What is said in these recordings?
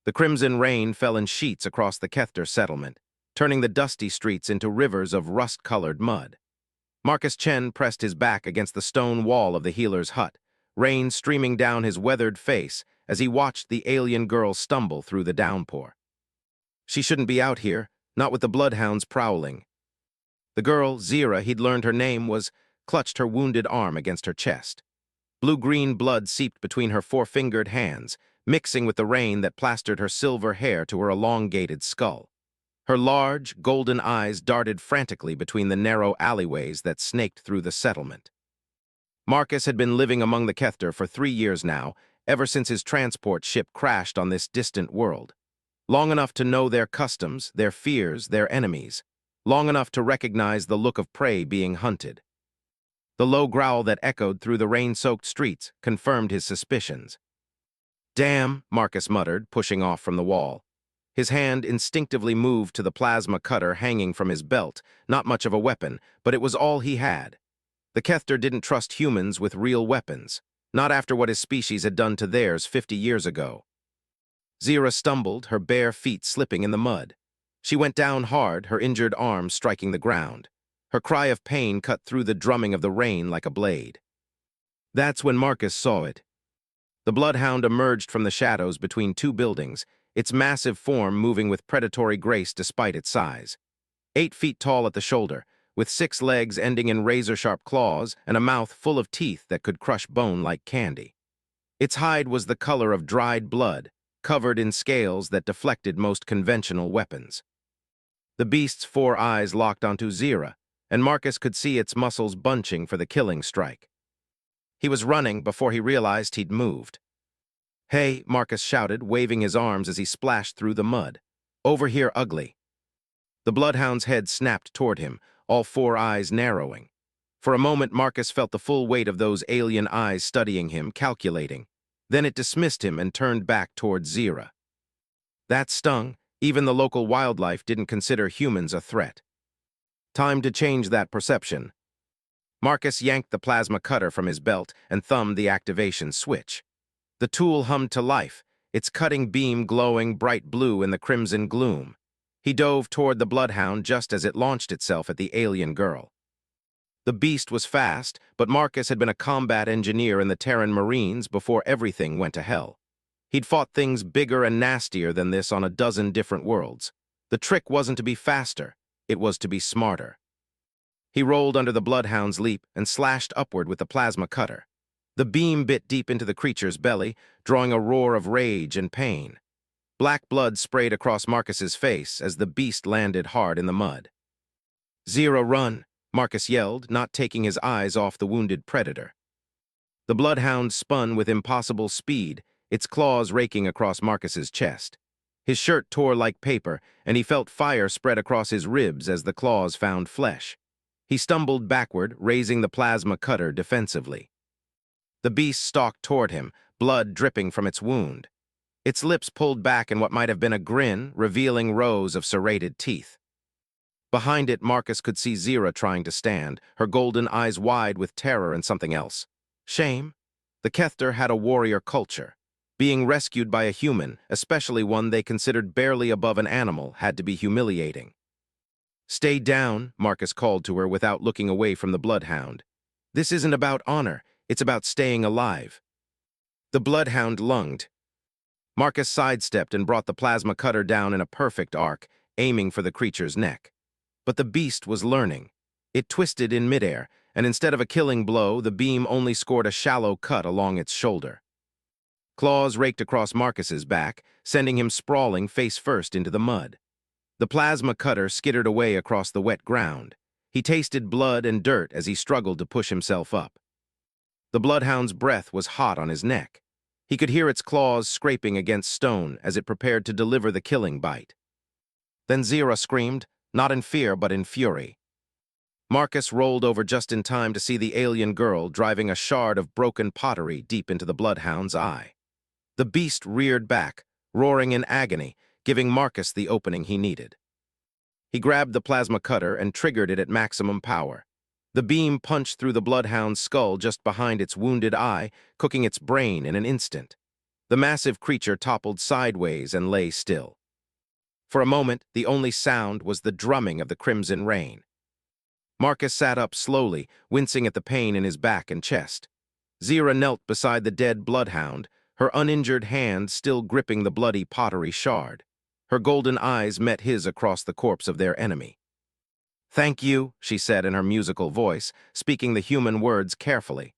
The crimson rain fell in sheets across the Kethter settlement, turning the dusty streets into rivers of rust-colored mud. Marcus Chen pressed his back against the stone wall of the healer's hut, rain streaming down his weathered face as he watched the alien girl stumble through the downpour. She shouldn't be out here, not with the bloodhounds prowling. The girl, Zira, he'd learned her name, clutched her wounded arm against her chest. Blue-green blood seeped between her four-fingered hands, mixing with the rain that plastered her silver hair to her elongated skull. Her large, golden eyes darted frantically between the narrow alleyways that snaked through the settlement. Marcus had been living among the Kethter for 3 years now, ever since his transport ship crashed on this distant world. Long enough to know their customs, their fears, their enemies. Long enough to recognize the look of prey being hunted. The low growl that echoed through the rain-soaked streets confirmed his suspicions. "Damn," Marcus muttered, pushing off from the wall. His hand instinctively moved to the plasma cutter hanging from his belt, not much of a weapon, but it was all he had. The Kethter didn't trust humans with real weapons, not after what his species had done to theirs 50 years ago. Zira stumbled, her bare feet slipping in the mud. She went down hard, her injured arm striking the ground. Her cry of pain cut through the drumming of the rain like a blade. That's when Marcus saw it. The bloodhound emerged from the shadows between two buildings, its massive form moving with predatory grace despite its size. 8 feet tall at the shoulder, with 6 legs ending in razor-sharp claws and a mouth full of teeth that could crush bone like candy. Its hide was the color of dried blood, covered in scales that deflected most conventional weapons. The beast's 4 eyes locked onto Zira, and Marcus could see its muscles bunching for the killing strike. He was running before he realized he'd moved. "Hey," Marcus shouted, waving his arms as he splashed through the mud. "Over here, ugly." The bloodhound's head snapped toward him, all 4 eyes narrowing. For a moment, Marcus felt the full weight of those alien eyes studying him, calculating. Then it dismissed him and turned back toward Zira. That stung. Even the local wildlife didn't consider humans a threat. Time to change that perception. Marcus yanked the plasma cutter from his belt and thumbed the activation switch. The tool hummed to life, its cutting beam glowing bright blue in the crimson gloom. He dove toward the bloodhound just as it launched itself at the alien girl. The beast was fast, but Marcus had been a combat engineer in the Terran Marines before everything went to hell. He'd fought things bigger and nastier than this on a dozen different worlds. The trick wasn't to be faster, it was to be smarter. He rolled under the bloodhound's leap and slashed upward with the plasma cutter. The beam bit deep into the creature's belly, drawing a roar of rage and pain. Black blood sprayed across Marcus's face as the beast landed hard in the mud. "Zira, run!" Marcus yelled, not taking his eyes off the wounded predator. The bloodhound spun with impossible speed, its claws raking across Marcus's chest. His shirt tore like paper, and he felt fire spread across his ribs as the claws found flesh. He stumbled backward, raising the plasma cutter defensively. The beast stalked toward him, blood dripping from its wound. Its lips pulled back in what might have been a grin, revealing rows of serrated teeth. Behind it, Marcus could see Zira trying to stand, her golden eyes wide with terror and something else. Shame. The Kethter had a warrior culture. Being rescued by a human, especially one they considered barely above an animal, had to be humiliating. "Stay down," Marcus called to her without looking away from the bloodhound. "This isn't about honor, it's about staying alive." The bloodhound lunged. Marcus sidestepped and brought the plasma cutter down in a perfect arc, aiming for the creature's neck. But the beast was learning. It twisted in midair, and instead of a killing blow, the beam only scored a shallow cut along its shoulder. Claws raked across Marcus's back, sending him sprawling face first into the mud. The plasma cutter skittered away across the wet ground. He tasted blood and dirt as he struggled to push himself up. The bloodhound's breath was hot on his neck. He could hear its claws scraping against stone as it prepared to deliver the killing bite. Then Zira screamed, not in fear but in fury. Marcus rolled over just in time to see the alien girl driving a shard of broken pottery deep into the bloodhound's eye. The beast reared back, roaring in agony, giving Marcus the opening he needed. He grabbed the plasma cutter and triggered it at maximum power. The beam punched through the bloodhound's skull just behind its wounded eye, cooking its brain in an instant. The massive creature toppled sideways and lay still. For a moment, the only sound was the drumming of the crimson rain. Marcus sat up slowly, wincing at the pain in his back and chest. Zira knelt beside the dead bloodhound, her uninjured hand still gripping the bloody pottery shard. Her golden eyes met his across the corpse of their enemy. "Thank you," she said in her musical voice, speaking the human words carefully.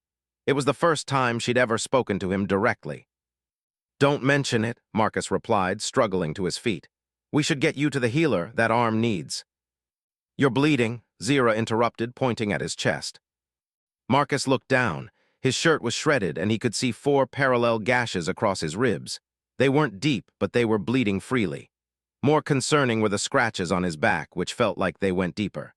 It was the first time she'd ever spoken to him directly. "Don't mention it," Marcus replied, struggling to his feet. "We should get you to the healer that arm needs." "You're bleeding," Zira interrupted, pointing at his chest. Marcus looked down. His shirt was shredded, and he could see 4 parallel gashes across his ribs. They weren't deep, but they were bleeding freely. More concerning were the scratches on his back, which felt like they went deeper.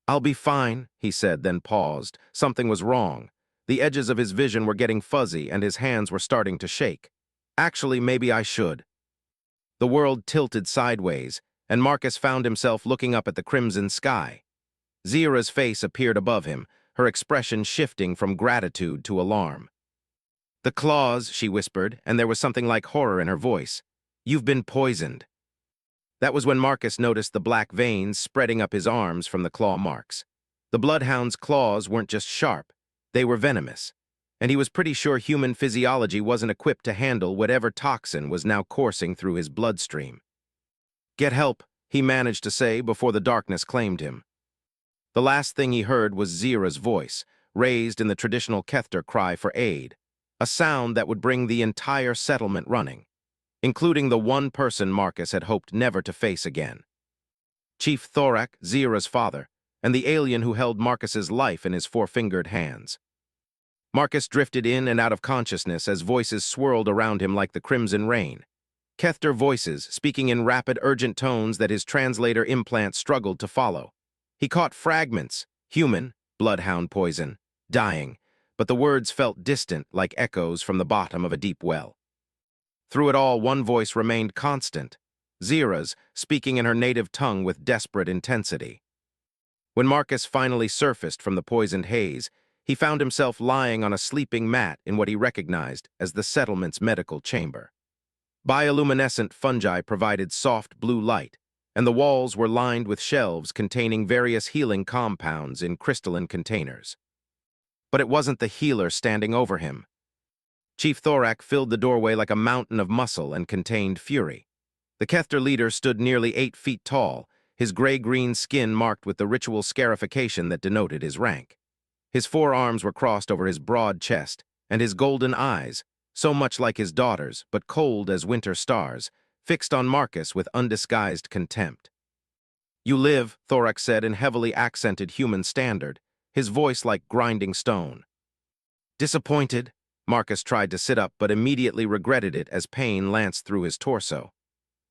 "I'll be fine," he said, then paused. Something was wrong. The edges of his vision were getting fuzzy, and his hands were starting to shake. "Actually, maybe I should." The world tilted sideways, and Marcus found himself looking up at the crimson sky. Zira's face appeared above him, her expression shifting from gratitude to alarm. "The claws," she whispered, and there was something like horror in her voice. "You've been poisoned." That was when Marcus noticed the black veins spreading up his arms from the claw marks. The bloodhound's claws weren't just sharp, they were venomous, and he was pretty sure human physiology wasn't equipped to handle whatever toxin was now coursing through his bloodstream. "Get help," he managed to say before the darkness claimed him. The last thing he heard was Zira's voice, raised in the traditional Kethter cry for aid, a sound that would bring the entire settlement running, including the one person Marcus had hoped never to face again. Chief Thorak, Zira's father, and the alien who held Marcus's life in his 4-fingered hands. Marcus drifted in and out of consciousness as voices swirled around him like the crimson rain. Kethter voices, speaking in rapid, urgent tones that his translator implant struggled to follow. He caught fragments: human, bloodhound poison, dying, but the words felt distant like echoes from the bottom of a deep well. Through it all, one voice remained constant, Zira's, speaking in her native tongue with desperate intensity. When Marcus finally surfaced from the poisoned haze, he found himself lying on a sleeping mat in what he recognized as the settlement's medical chamber. Bioluminescent fungi provided soft blue light, and the walls were lined with shelves containing various healing compounds in crystalline containers. But it wasn't the healer standing over him. Chief Thorak filled the doorway like a mountain of muscle and contained fury. The Kethter leader stood nearly 8 feet tall, his gray-green skin marked with the ritual scarification that denoted his rank. His forearms were crossed over his broad chest, and his golden eyes, so much like his daughter's, but cold as winter stars, fixed on Marcus with undisguised contempt. "You live," Thorak said in heavily accented human standard, his voice like grinding stone. "Disappointed?" Marcus tried to sit up but immediately regretted it as pain lanced through his torso.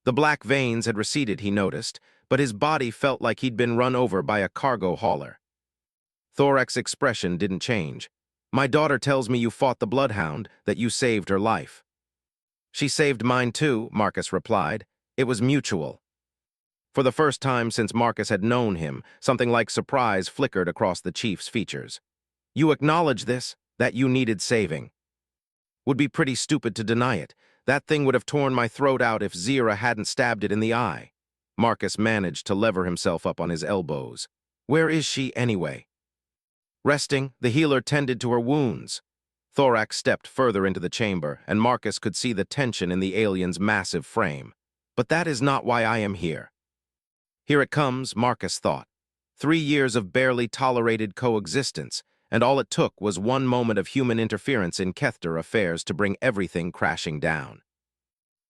The black veins had receded, he noticed, but his body felt like he'd been run over by a cargo hauler. Thorak's expression didn't change. "My daughter tells me you fought the bloodhound, that you saved her life." "She saved mine too," Marcus replied. "It was mutual." For the first time since Marcus had known him, something like surprise flickered across the chief's features. "You acknowledge this, that you needed saving?" "Would be pretty stupid to deny it. That thing would have torn my throat out if Zira hadn't stabbed it in the eye." Marcus managed to lever himself up on his elbows. "Where is she, anyway?" "Resting, the healer tended to her wounds." Thorak stepped further into the chamber, and Marcus could see the tension in the alien's massive frame. "But that is not why I am here." Here it comes, Marcus thought. 3 years of barely tolerated coexistence, and all it took was one moment of human interference in Kethter affairs to bring everything crashing down.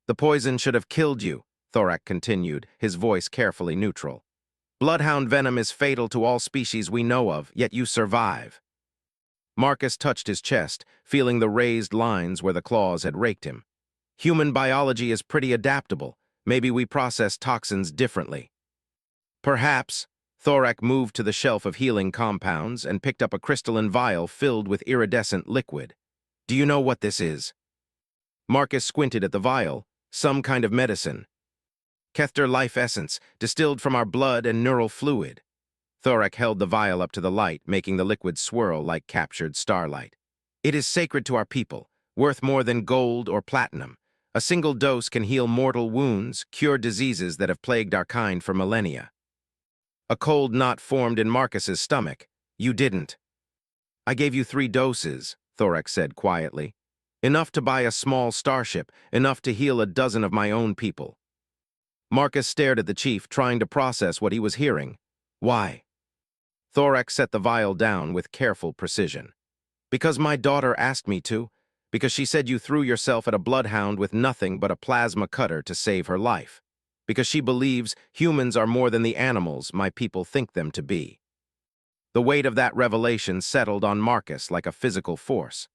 "The poison should have killed you," Thorak continued, his voice carefully neutral. "Bloodhound venom is fatal to all species we know of, yet you survive." Marcus touched his chest, feeling the raised lines where the claws had raked him. "Human biology is pretty adaptable. Maybe we process toxins differently." "Perhaps." Thorak moved to the shelf of healing compounds and picked up a crystalline vial filled with iridescent liquid. "Do you know what this is?" Marcus squinted at the vial. "Some kind of medicine." "Kethter life essence, distilled from our blood and neural fluid." Thorak held the vial up to the light, making the liquid swirl like captured starlight. "It is sacred to our people. worth more than gold or platinum. A single dose can heal mortal wounds, cure diseases that have plagued our kind for millennia. A cold knot formed in Marcus's stomach. You didn't. I gave you 3 doses, Thorax said quietly. Enough to buy a small starship, enough to heal a dozen of my own people. Marcus stared at the chief, trying to process what he was hearing. Why? Thorax set the vial down with careful precision. Because my daughter asked me to. Because she said you threw yourself at a bloodhound with nothing but a plasma cutter to save her life. Because she believes humans are more than the animals my people think them to be. The weight of that revelation settled on Marcus like a physical force.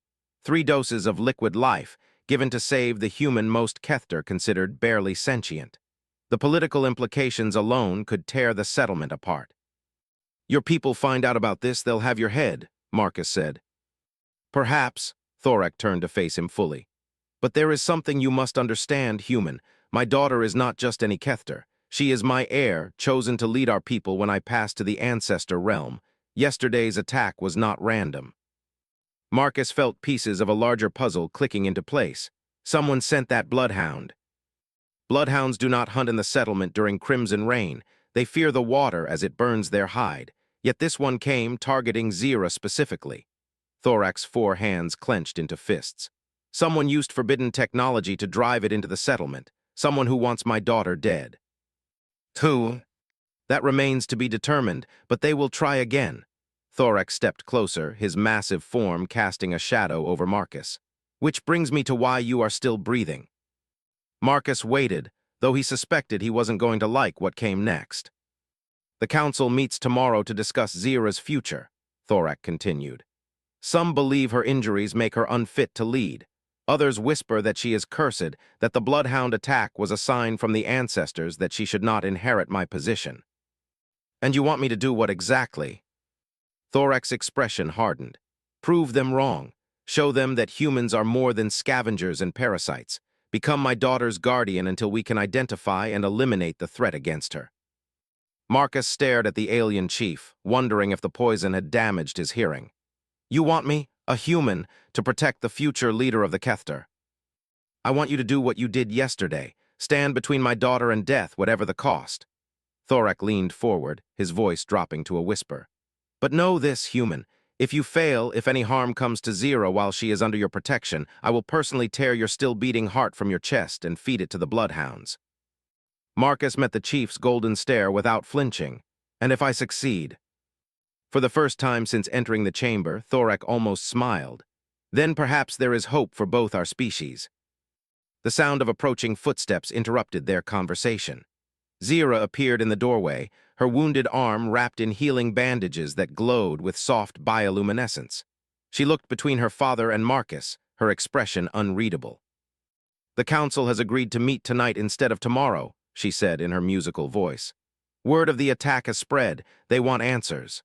3 doses of liquid life, given to save the human most Kethter considered barely sentient. The political implications alone could tear the settlement apart. Your people find out about this, they'll have your head, Marcus said. Perhaps, Thorak turned to face him fully. But there is something you must understand, human. My daughter is not just any Kethter. She is my heir, chosen to lead our people when I pass to the ancestor realm. Yesterday's attack was not random. Marcus felt pieces of a larger puzzle clicking into place. Someone sent that bloodhound. Bloodhounds do not hunt in the settlement during crimson rain. They fear the water as it burns their hide. Yet this one came, targeting Zira specifically. Thorax's 4 hands clenched into fists. Someone used forbidden technology to drive it into the settlement. Someone who wants my daughter dead. Who? That remains to be determined, but they will try again. Thorax stepped closer, his massive form casting a shadow over Marcus. Which brings me to why you are still breathing. Marcus waited, though he suspected he wasn't going to like what came next. The council meets tomorrow to discuss Zira's future, Thorak continued. Some believe her injuries make her unfit to lead. Others whisper that she is cursed, that the bloodhound attack was a sign from the ancestors that she should not inherit my position. And you want me to do what exactly? Thorak's expression hardened. Prove them wrong. Show them that humans are more than scavengers and parasites. Become my daughter's guardian until we can identify and eliminate the threat against her. Marcus stared at the alien chief, wondering if the poison had damaged his hearing. You want me, a human, to protect the future leader of the Kethter. I want you to do what you did yesterday, stand between my daughter and death, whatever the cost. Thorak leaned forward, his voice dropping to a whisper. But know this, human. If you fail, if any harm comes to Zira while she is under your protection, I will personally tear your still-beating heart from your chest and feed it to the bloodhounds. Marcus met the chief's golden stare without flinching. And if I succeed? For the first time since entering the chamber, Thorak almost smiled. Then perhaps there is hope for both our species. The sound of approaching footsteps interrupted their conversation. Zira appeared in the doorway, her wounded arm wrapped in healing bandages that glowed with soft bioluminescence. She looked between her father and Marcus, her expression unreadable. The council has agreed to meet tonight instead of tomorrow, she said in her musical voice. Word of the attack has spread. They want answers.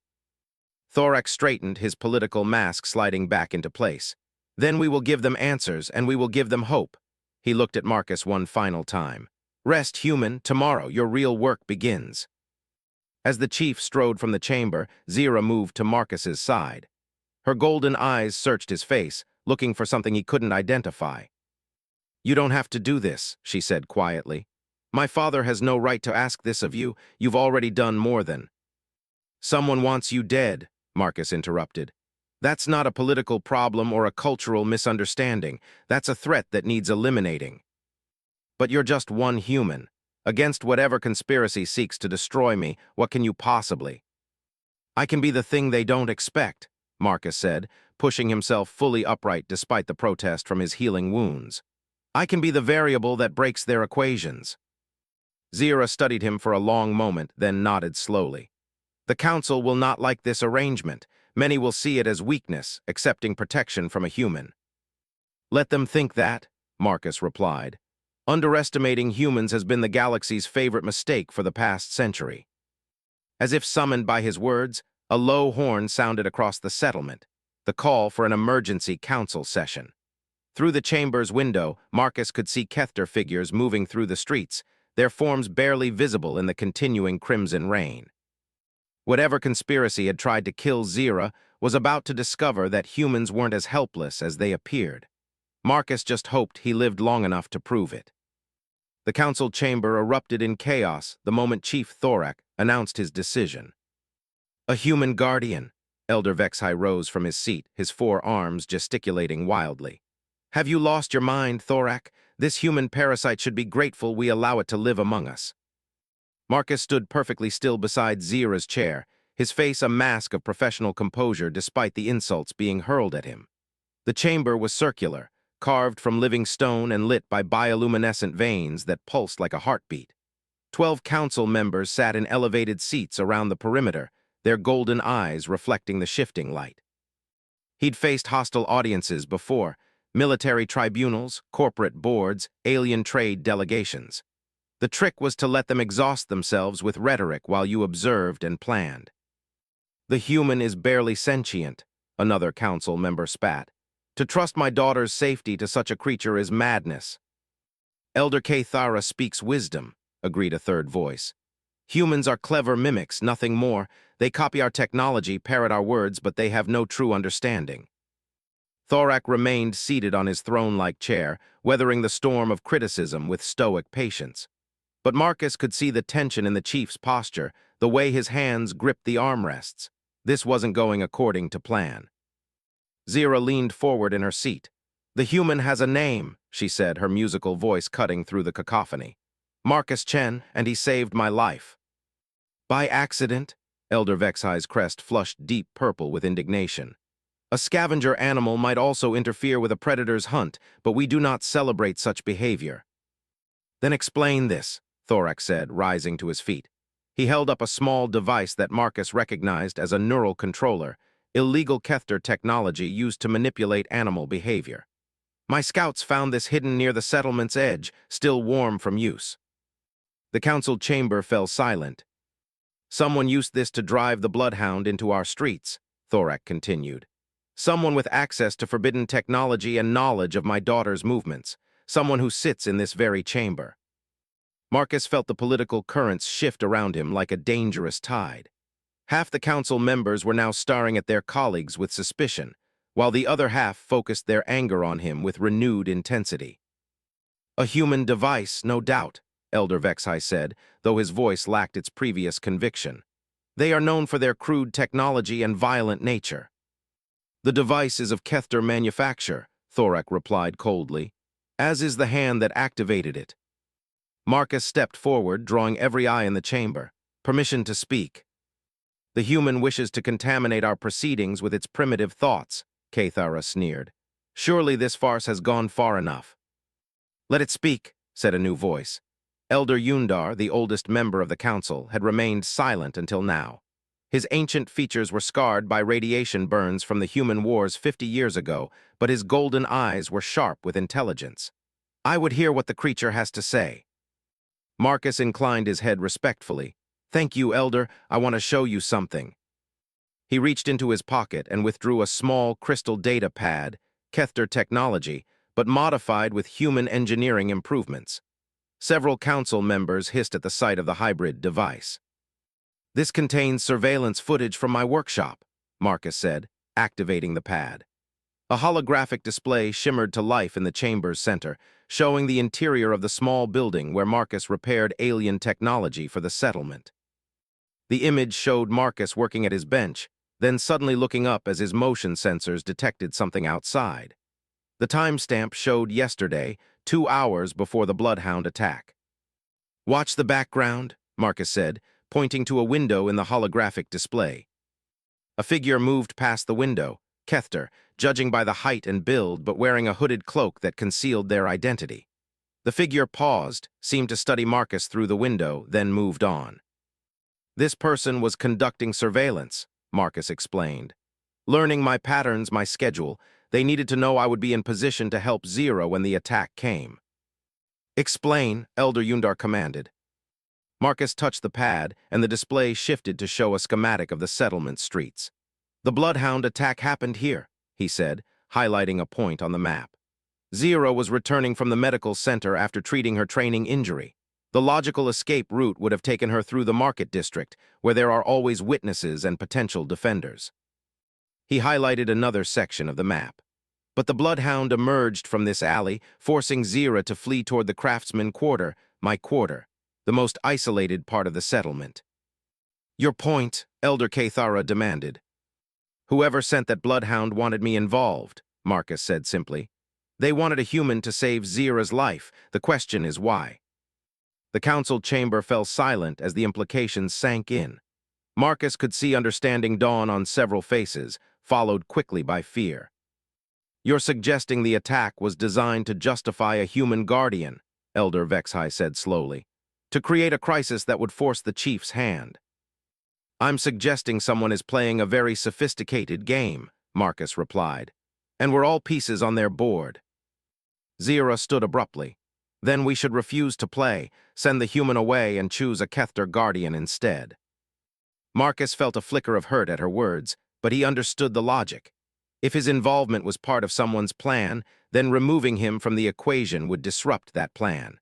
Thorak straightened, his political mask sliding back into place. Then we will give them answers, and we will give them hope. He looked at Marcus one final time. Rest, human. Tomorrow your real work begins. As the chief strode from the chamber, Zira moved to Marcus's side. Her golden eyes searched his face, looking for something he couldn't identify. You don't have to do this, she said quietly. My father has no right to ask this of you. You've already done more than. Someone wants you dead, Marcus interrupted. That's not a political problem or a cultural misunderstanding. That's a threat that needs eliminating. But you're just one human. Against whatever conspiracy seeks to destroy me, what can you possibly? I can be the thing they don't expect, Marcus said, pushing himself fully upright despite the protest from his healing wounds. I can be the variable that breaks their equations. Zira studied him for a long moment, then nodded slowly. The council will not like this arrangement. Many will see it as weakness, accepting protection from a human. Let them think that, Marcus replied. Underestimating humans has been the galaxy's favorite mistake for the past century. As if summoned by his words, a low horn sounded across the settlement, the call for an emergency council session. Through the chamber's window, Marcus could see Kethter figures moving through the streets, their forms barely visible in the continuing crimson rain. Whatever conspiracy had tried to kill Zira was about to discover that humans weren't as helpless as they appeared. Marcus just hoped he lived long enough to prove it. The council chamber erupted in chaos the moment Chief Thorak announced his decision. A human guardian. Elder Vexai rose from his seat, his four arms gesticulating wildly. Have you lost your mind, Thorak? This human parasite should be grateful we allow it to live among us. Marcus stood perfectly still beside Zira's chair, his face a mask of professional composure despite the insults being hurled at him. The chamber was circular, carved from living stone and lit by bioluminescent veins that pulsed like a heartbeat. 12 council members sat in elevated seats around the perimeter, their golden eyes reflecting the shifting light. He'd faced hostile audiences before, military tribunals, corporate boards, alien trade delegations. The trick was to let them exhaust themselves with rhetoric while you observed and planned. The human is barely sentient, another council member spat. To trust my daughter's safety to such a creature is madness. Elder Kathara speaks wisdom, agreed a third voice. Humans are clever mimics, nothing more. They copy our technology, parrot our words, but they have no true understanding. Thorak remained seated on his throne-like chair, weathering the storm of criticism with stoic patience. But Marcus could see the tension in the chief's posture, the way his hands gripped the armrests. This wasn't going according to plan. Zira leaned forward in her seat. The human has a name, she said, her musical voice cutting through the cacophony. Marcus Chen, and he saved my life. By accident? Elder Vexai's crest flushed deep purple with indignation. A scavenger animal might also interfere with a predator's hunt, but we do not celebrate such behavior. Then explain this, Thorak said, rising to his feet. He held up a small device that Marcus recognized as a neural controller, illegal Kethter technology used to manipulate animal behavior. My scouts found this hidden near the settlement's edge, still warm from use. The council chamber fell silent. Someone used this to drive the bloodhound into our streets, Thorak continued. Someone with access to forbidden technology and knowledge of my daughter's movements. Someone who sits in this very chamber. Marcus felt the political currents shift around him like a dangerous tide. Half the council members were now staring at their colleagues with suspicion, while the other half focused their anger on him with renewed intensity. A human device, no doubt, Elder Vexai said, though his voice lacked its previous conviction. They are known for their crude technology and violent nature. The device is of Kethter manufacture, Thorak replied coldly, as is the hand that activated it. Marcus stepped forward, drawing every eye in the chamber. Permission to speak. The human wishes to contaminate our proceedings with its primitive thoughts, Kathara sneered. Surely this farce has gone far enough. Let it speak, said a new voice. Elder Yundar, the oldest member of the council, had remained silent until now. His ancient features were scarred by radiation burns from the human wars 50 years ago, but his golden eyes were sharp with intelligence. I would hear what the creature has to say. Marcus inclined his head respectfully. Thank you, Elder. I want to show you something. He reached into his pocket and withdrew a small crystal data pad, Kethter technology, but modified with human engineering improvements. Several council members hissed at the sight of the hybrid device. This contains surveillance footage from my workshop, Marcus said, activating the pad. A holographic display shimmered to life in the chamber's center, showing the interior of the small building where Marcus repaired alien technology for the settlement. The image showed Marcus working at his bench, then suddenly looking up as his motion sensors detected something outside. The timestamp showed yesterday, 2 hours before the Bloodhound attack. Watch the background, Marcus said, pointing to a window in the holographic display. A figure moved past the window, Kethter, judging by the height and build but wearing a hooded cloak that concealed their identity. The figure paused, seemed to study Marcus through the window, then moved on. This person was conducting surveillance, Marcus explained. Learning my patterns, my schedule, they needed to know I would be in position to help Zira when the attack came. Explain, Elder Yundar commanded. Marcus touched the pad, and the display shifted to show a schematic of the settlement streets. The Bloodhound attack happened here, he said, highlighting a point on the map. Zira was returning from the medical center after treating her training injury. The logical escape route would have taken her through the market district, where there are always witnesses and potential defenders. He highlighted another section of the map. But the bloodhound emerged from this alley, forcing Zira to flee toward the craftsman quarter, my quarter, the most isolated part of the settlement. Your point, Elder Cathara demanded. Whoever sent that bloodhound wanted me involved, Marcus said simply. They wanted a human to save Zira's life. The question is why. The council chamber fell silent as the implications sank in. Marcus could see understanding dawn on several faces, followed quickly by fear. You're suggesting the attack was designed to justify a human guardian, Elder Vexhai said slowly, to create a crisis that would force the chief's hand. I'm suggesting someone is playing a very sophisticated game, Marcus replied, and we're all pieces on their board. Zira stood abruptly. Then we should refuse to play, send the human away, and choose a Kethter guardian instead. Marcus felt a flicker of hurt at her words, but he understood the logic. If his involvement was part of someone's plan, then removing him from the equation would disrupt that plan.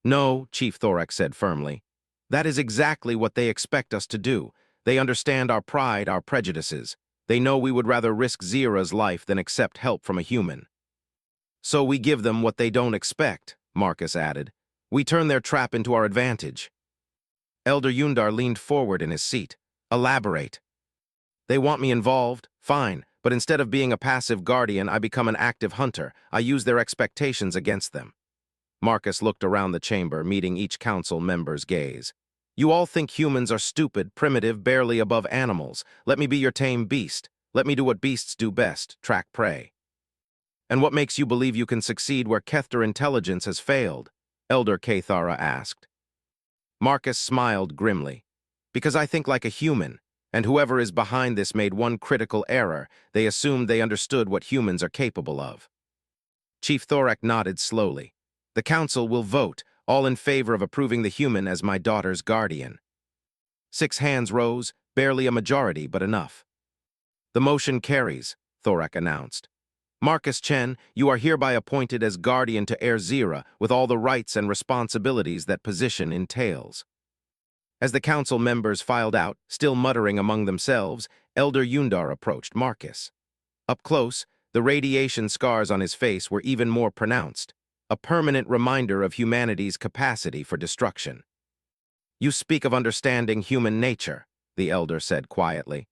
No, Chief Thorax said firmly. That is exactly what they expect us to do. They understand our pride, our prejudices. They know we would rather risk Zira's life than accept help from a human. So we give them what they don't expect, Marcus added. We turn their trap into our advantage. Elder Yundar leaned forward in his seat. Elaborate. They want me involved, fine, but instead of being a passive guardian, I become an active hunter. I use their expectations against them. Marcus looked around the chamber, meeting each council member's gaze. You all think humans are stupid, primitive, barely above animals. Let me be your tame beast. Let me do what beasts do best, track prey. And what makes you believe you can succeed where Kethter intelligence has failed? Elder Cathara asked. Marcus smiled grimly. Because I think like a human, and whoever is behind this made one critical error. They assumed they understood what humans are capable of. Chief Thorak nodded slowly. The council will vote, all in favor of approving the human as my daughter's guardian. 6 hands rose, barely a majority, but enough. The motion carries, Thorak announced. Marcus Chen, you are hereby appointed as guardian to Heir Zira with all the rights and responsibilities that position entails. As the council members filed out, still muttering among themselves, Elder Yundar approached Marcus. Up close, the radiation scars on his face were even more pronounced, a permanent reminder of humanity's capacity for destruction. You speak of understanding human nature, the elder said quietly.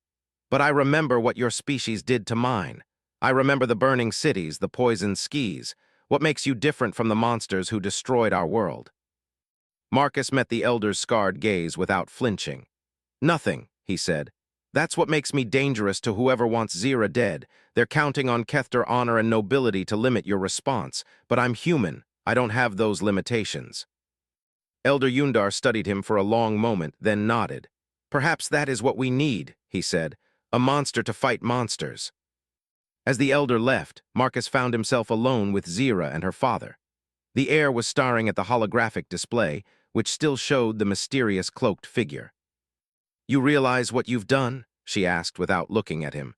But I remember what your species did to mine. I remember the burning cities, the poisoned skis. What makes you different from the monsters who destroyed our world? Marcus met the elder's scarred gaze without flinching. Nothing, he said. That's what makes me dangerous to whoever wants Zira dead. They're counting on Kethter honor and nobility to limit your response. But I'm human. I don't have those limitations. Elder Yundar studied him for a long moment, then nodded. Perhaps that is what we need, he said. A monster to fight monsters. As the elder left, Marcus found himself alone with Zira and her father. The heir was staring at the holographic display, which still showed the mysterious cloaked figure. You realize what you've done? She asked without looking at him.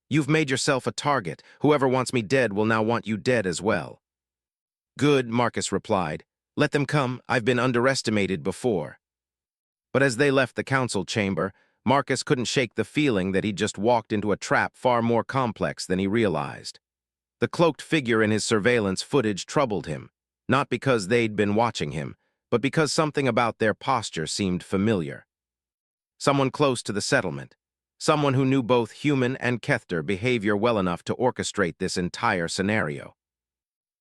You've made yourself a target. Whoever wants me dead will now want you dead as well. Good, Marcus replied. Let them come. I've been underestimated before. But as they left the council chamber, Marcus couldn't shake the feeling that he'd just walked into a trap far more complex than he realized. The cloaked figure in his surveillance footage troubled him, not because they'd been watching him, but because something about their posture seemed familiar. Someone close to the settlement, someone who knew both human and Kethter behavior well enough to orchestrate this entire scenario.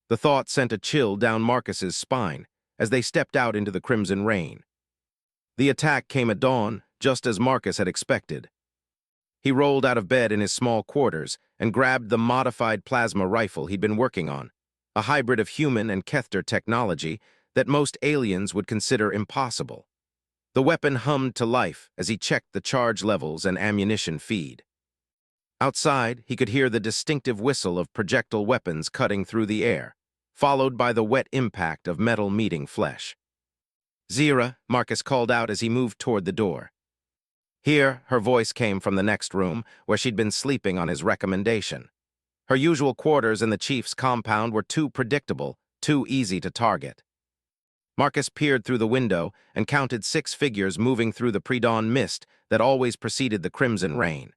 The thought sent a chill down Marcus's spine as they stepped out into the crimson rain. The attack came at dawn, just as Marcus had expected. He rolled out of bed in his small quarters and grabbed the modified plasma rifle he'd been working on, a hybrid of human and Kethter technology that most aliens would consider impossible. The weapon hummed to life as he checked the charge levels and ammunition feed. Outside, he could hear the distinctive whistle of projectile weapons cutting through the air, followed by the wet impact of metal meeting flesh. Zira, Marcus called out as he moved toward the door. Here, her voice came from the next room, where she'd been sleeping on his recommendation. Her usual quarters in the chief's compound were too predictable, too easy to target. Marcus peered through the window and counted 6 figures moving through the pre-dawn mist that always preceded the crimson rain.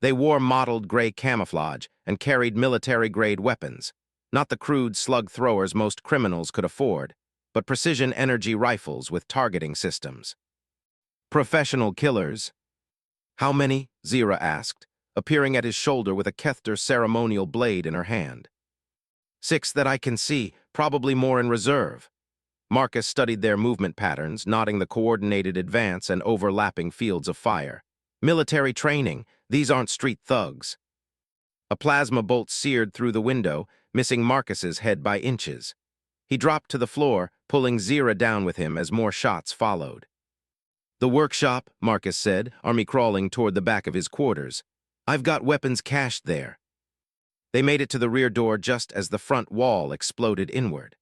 They wore mottled gray camouflage, and carried military-grade weapons. Not the crude slug throwers most criminals could afford, but precision energy rifles with targeting systems. Professional killers. How many? Zira asked, appearing at his shoulder with a Kethter ceremonial blade in her hand. 6 that I can see, probably more in reserve. Marcus studied their movement patterns, noting the coordinated advance and overlapping fields of fire. Military training, these aren't street thugs. A plasma bolt seared through the window, missing Marcus's head by inches. He dropped to the floor, pulling Zira down with him as more shots followed. The workshop, Marcus said, army crawling toward the back of his quarters. I've got weapons cached there. They made it to the rear door just as the front wall exploded inward.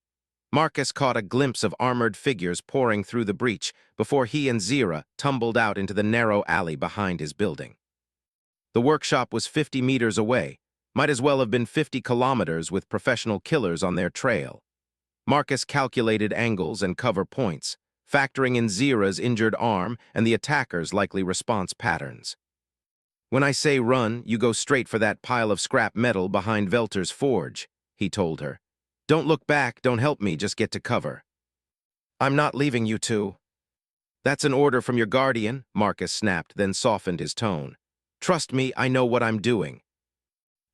Marcus caught a glimpse of armored figures pouring through the breach before he and Zira tumbled out into the narrow alley behind his building. The workshop was 50 meters away, might as well have been 50 kilometers with professional killers on their trail. Marcus calculated angles and cover points, factoring in Zira's injured arm and the attacker's likely response patterns. When I say run, you go straight for that pile of scrap metal behind Velter's forge, he told her. Don't look back, don't help me, just get to cover. I'm not leaving you two. That's an order from your guardian, Marcus snapped, then softened his tone. Trust me, I know what I'm doing.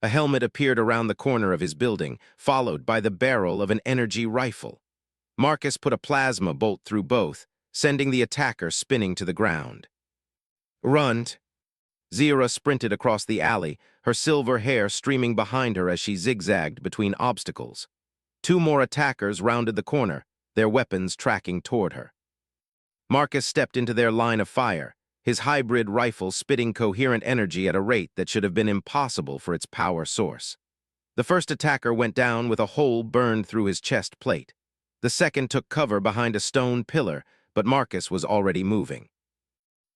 A helmet appeared around the corner of his building, followed by the barrel of an energy rifle. Marcus put a plasma bolt through both, sending the attacker spinning to the ground. Run! Zira sprinted across the alley, her silver hair streaming behind her as she zigzagged between obstacles. 2 more attackers rounded the corner, their weapons tracking toward her. Marcus stepped into their line of fire, his hybrid rifle spitting coherent energy at a rate that should have been impossible for its power source. The first attacker went down with a hole burned through his chest plate. The second took cover behind a stone pillar, but Marcus was already moving.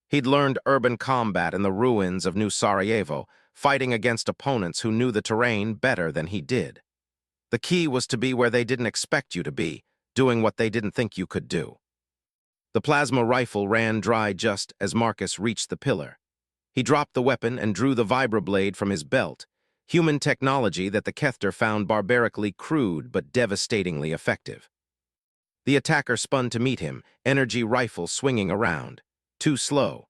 He'd learned urban combat in the ruins of New Sarajevo, fighting against opponents who knew the terrain better than he did. The key was to be where they didn't expect you to be, doing what they didn't think you could do. The plasma rifle ran dry just as Marcus reached the pillar. He dropped the weapon and drew the vibroblade from his belt, human technology that the Kethter found barbarically crude but devastatingly effective. The attacker spun to meet him, energy rifle swinging around. Too slow.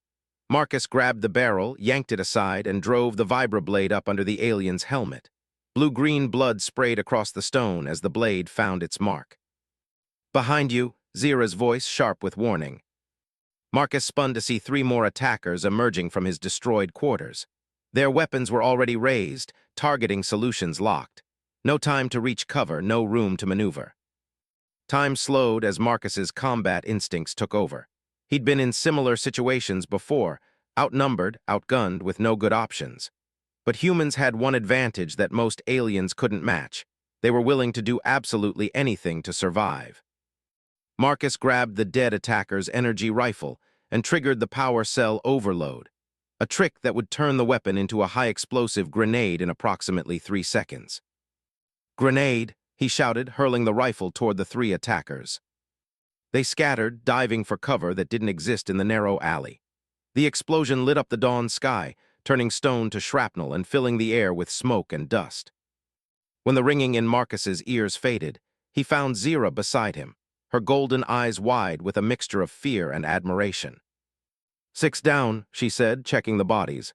Marcus grabbed the barrel, yanked it aside, and drove the vibroblade up under the alien's helmet. Blue-green blood sprayed across the stone as the blade found its mark. Behind you, Zira's voice sharp with warning. Marcus spun to see 3 more attackers emerging from his destroyed quarters. Their weapons were already raised, targeting solutions locked. No time to reach cover, no room to maneuver. Time slowed as Marcus's combat instincts took over. He'd been in similar situations before, outnumbered, outgunned, with no good options. But humans had one advantage that most aliens couldn't match. They were willing to do absolutely anything to survive. Marcus grabbed the dead attacker's energy rifle and triggered the power cell overload, a trick that would turn the weapon into a high-explosive grenade in approximately 3 seconds. Grenade, he shouted, hurling the rifle toward the 3 attackers. They scattered, diving for cover that didn't exist in the narrow alley. The explosion lit up the dawn sky, turning stone to shrapnel and filling the air with smoke and dust. When the ringing in Marcus's ears faded, he found Zira beside him, her golden eyes wide with a mixture of fear and admiration. 6 down, she said, checking the bodies.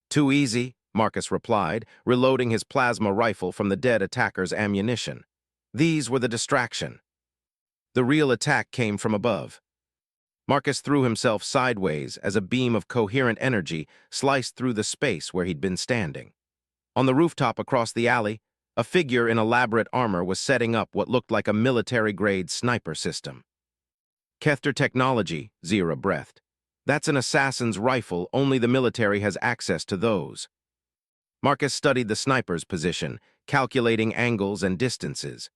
Too easy, Marcus replied, reloading his plasma rifle from the dead attacker's ammunition. These were the distraction. The real attack came from above. Marcus threw himself sideways as a beam of coherent energy sliced through the space where he'd been standing. On the rooftop across the alley, a figure in elaborate armor was setting up what looked like a military-grade sniper system. Kethter technology, Zira breathed. That's an assassin's rifle, only the military has access to those. Marcus studied the sniper's position, calculating angles and distances.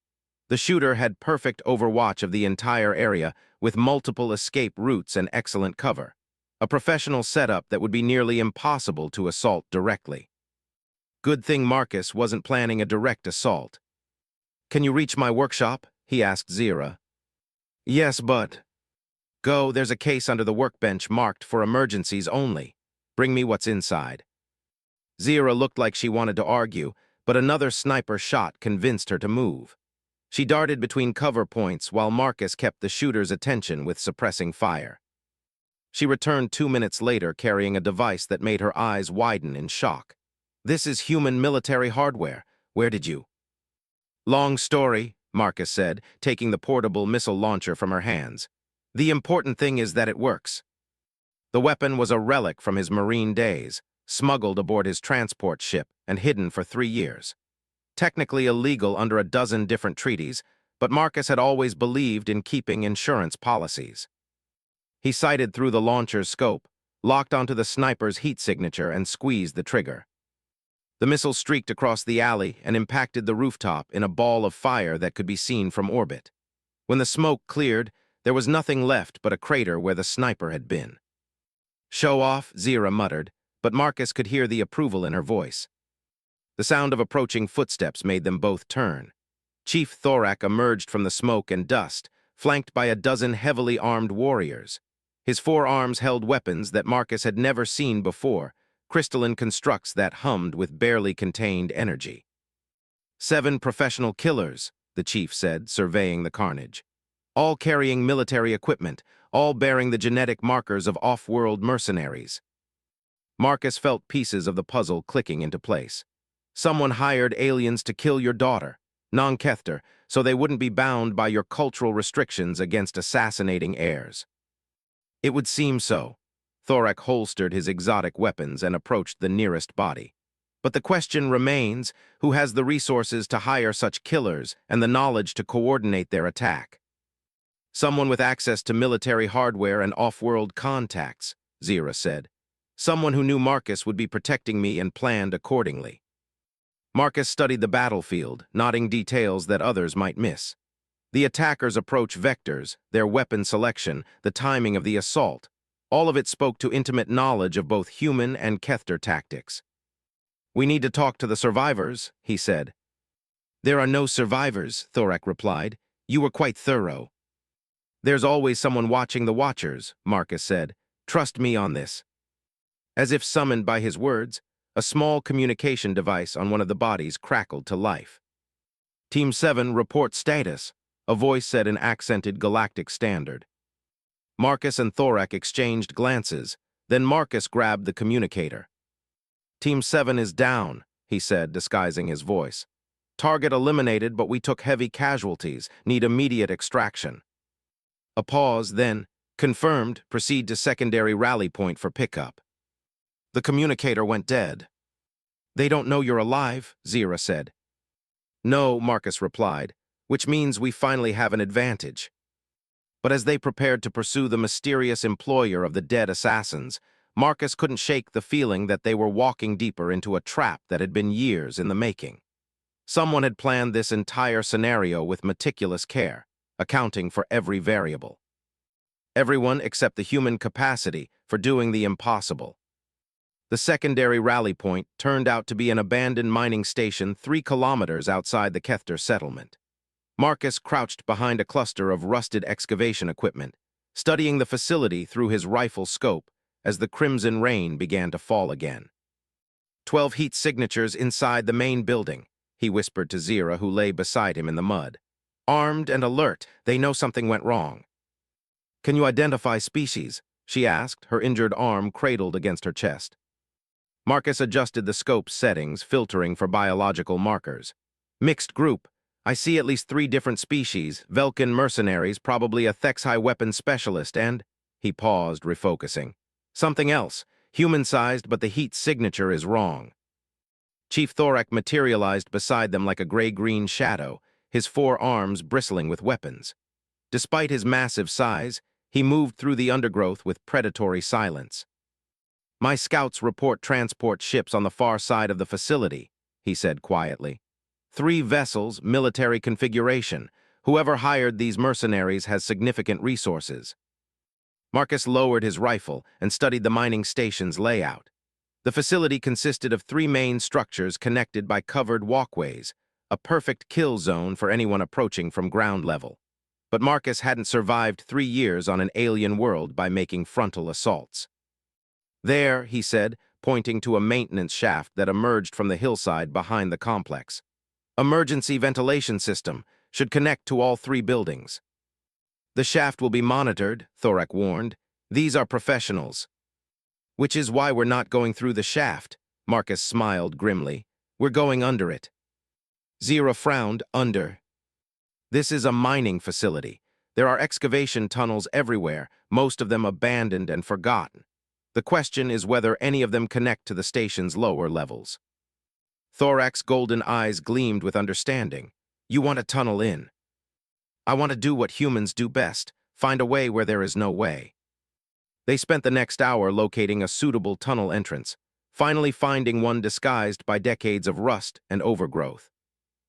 The shooter had perfect overwatch of the entire area, with multiple escape routes and excellent cover. A professional setup that would be nearly impossible to assault directly. Good thing Marcus wasn't planning a direct assault. Can you reach my workshop? He asked Zira. Yes, but... Go, there's a case under the workbench marked for emergencies only. Bring me what's inside. Zira looked like she wanted to argue, but another sniper shot convinced her to move. She darted between cover points while Marcus kept the shooter's attention with suppressing fire. She returned 2 minutes later carrying a device that made her eyes widen in shock. "This is human military hardware. Where did you—" "Long story," Marcus said, taking the portable missile launcher from her hands. "The important thing is that it works." The weapon was a relic from his Marine days, smuggled aboard his transport ship and hidden for 3 years. Technically illegal under a dozen different treaties, but Marcus had always believed in keeping insurance policies. He sighted through the launcher's scope, locked onto the sniper's heat signature, and squeezed the trigger. The missile streaked across the alley and impacted the rooftop in a ball of fire that could be seen from orbit. When the smoke cleared, there was nothing left but a crater where the sniper had been. "Show off," Zira muttered, but Marcus could hear the approval in her voice. The sound of approaching footsteps made them both turn. Chief Thorak emerged from the smoke and dust, flanked by a dozen heavily armed warriors. His 4 arms held weapons that Marcus had never seen before, crystalline constructs that hummed with barely contained energy. 7 professional killers, the chief said, surveying the carnage. All carrying military equipment, all bearing the genetic markers of off-world mercenaries. Marcus felt pieces of the puzzle clicking into place. Someone hired aliens to kill your daughter, non-Kethter, so they wouldn't be bound by your cultural restrictions against assassinating heirs. It would seem so. Thorak holstered his exotic weapons and approached the nearest body. But the question remains, who has the resources to hire such killers and the knowledge to coordinate their attack? "Someone with access to military hardware and off-world contacts," Zira said. "Someone who knew Marcus would be protecting me and planned accordingly." Marcus studied the battlefield, noting details that others might miss. The attackers' approach vectors, their weapon selection, the timing of the assault. All of it spoke to intimate knowledge of both human and Kethter tactics. "We need to talk to the survivors," he said. "There are no survivors," Thorak replied. "You were quite thorough." "There's always someone watching the watchers," Marcus said. "Trust me on this." As if summoned by his words, a small communication device on one of the bodies crackled to life. "Team 7, report status," a voice said in accented galactic standard. Marcus and Thorak exchanged glances, then Marcus grabbed the communicator. "Team 7 is down," he said, disguising his voice. "Target eliminated, but we took heavy casualties. Need immediate extraction." A pause, then, "Confirmed, proceed to secondary rally point for pickup." The communicator went dead. "They don't know you're alive," Zira said. "No," Marcus replied, "which means we finally have an advantage." But as they prepared to pursue the mysterious employer of the dead assassins, Marcus couldn't shake the feeling that they were walking deeper into a trap that had been years in the making. Someone had planned this entire scenario with meticulous care, accounting for every variable. Everyone except the human capacity for doing the impossible. The secondary rally point turned out to be an abandoned mining station 3 kilometers outside the Kethter settlement. Marcus crouched behind a cluster of rusted excavation equipment, studying the facility through his rifle scope as the crimson rain began to fall again. 12 heat signatures inside the main building, he whispered to Zira, who lay beside him in the mud. "Armed and alert, they know something went wrong." "Can you identify species?" she asked, her injured arm cradled against her chest. Marcus adjusted the scope's settings, filtering for biological markers. "Mixed group. I see at least 3 different species, Velkin mercenaries, probably a Thexi weapons specialist, and—" He paused, refocusing. "Something else, human-sized, but the heat signature is wrong." Chief Thorak materialized beside them like a gray-green shadow, his 4 arms bristling with weapons. Despite his massive size, he moved through the undergrowth with predatory silence. "My scouts report transport ships on the far side of the facility," he said quietly. 3 vessels, military configuration. Whoever hired these mercenaries has significant resources." Marcus lowered his rifle and studied the mining station's layout. The facility consisted of 3 main structures connected by covered walkways, a perfect kill zone for anyone approaching from ground level. But Marcus hadn't survived 3 years on an alien world by making frontal assaults. "There," he said, pointing to a maintenance shaft that emerged from the hillside behind the complex. Emergency ventilation system should connect to all 3 buildings. The shaft will be monitored, Thorak warned. These are professionals. Which is why we're not going through the shaft, Marcus smiled grimly. We're going under it. Zira frowned. Under. This is a mining facility. There are excavation tunnels everywhere, most of them abandoned and forgotten. The question is whether any of them connect to the station's lower levels. Thorak's golden eyes gleamed with understanding. You want to tunnel in. I want to do what humans do best, find a way where there is no way. They spent the next hour locating a suitable tunnel entrance, finally finding one disguised by decades of rust and overgrowth.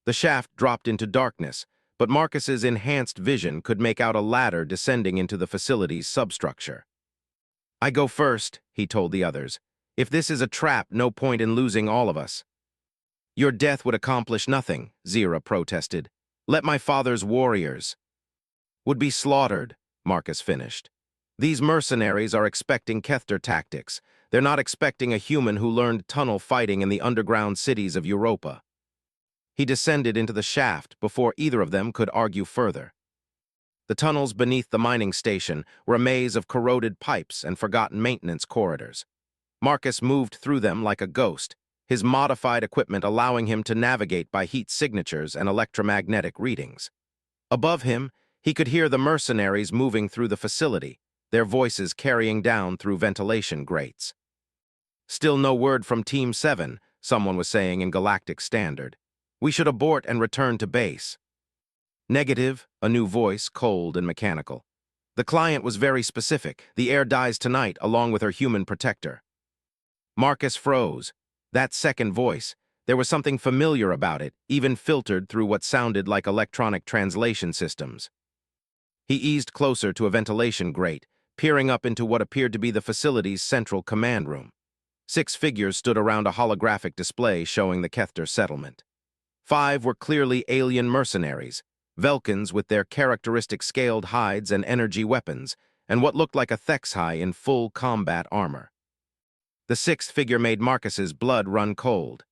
The shaft dropped into darkness, but Marcus's enhanced vision could make out a ladder descending into the facility's substructure. I go first, he told the others. If this is a trap, no point in losing all of us. Your death would accomplish nothing, Zira protested. Let my father's warriors would be slaughtered, Marcus finished. These mercenaries are expecting Kethter tactics. They're not expecting a human who learned tunnel fighting in the underground cities of Europa. He descended into the shaft before either of them could argue further. The tunnels beneath the mining station were a maze of corroded pipes and forgotten maintenance corridors. Marcus moved through them like a ghost, his modified equipment allowing him to navigate by heat signatures and electromagnetic readings. Above him, he could hear the mercenaries moving through the facility, their voices carrying down through ventilation grates. Still no word from Team 7, someone was saying in Galactic Standard. We should abort and return to base. Negative, a new voice, cold and mechanical. The client was very specific. The heir dies tonight along with her human protector. Marcus froze. That second voice, there was something familiar about it, even filtered through what sounded like electronic translation systems. He eased closer to a ventilation grate, peering up into what appeared to be the facility's central command room. 6 figures stood around a holographic display showing the Kethter settlement. 5 were clearly alien mercenaries, Velkans with their characteristic scaled hides and energy weapons, and what looked like a Thexhai in full combat armor. The 6th figure made Marcus's blood run cold.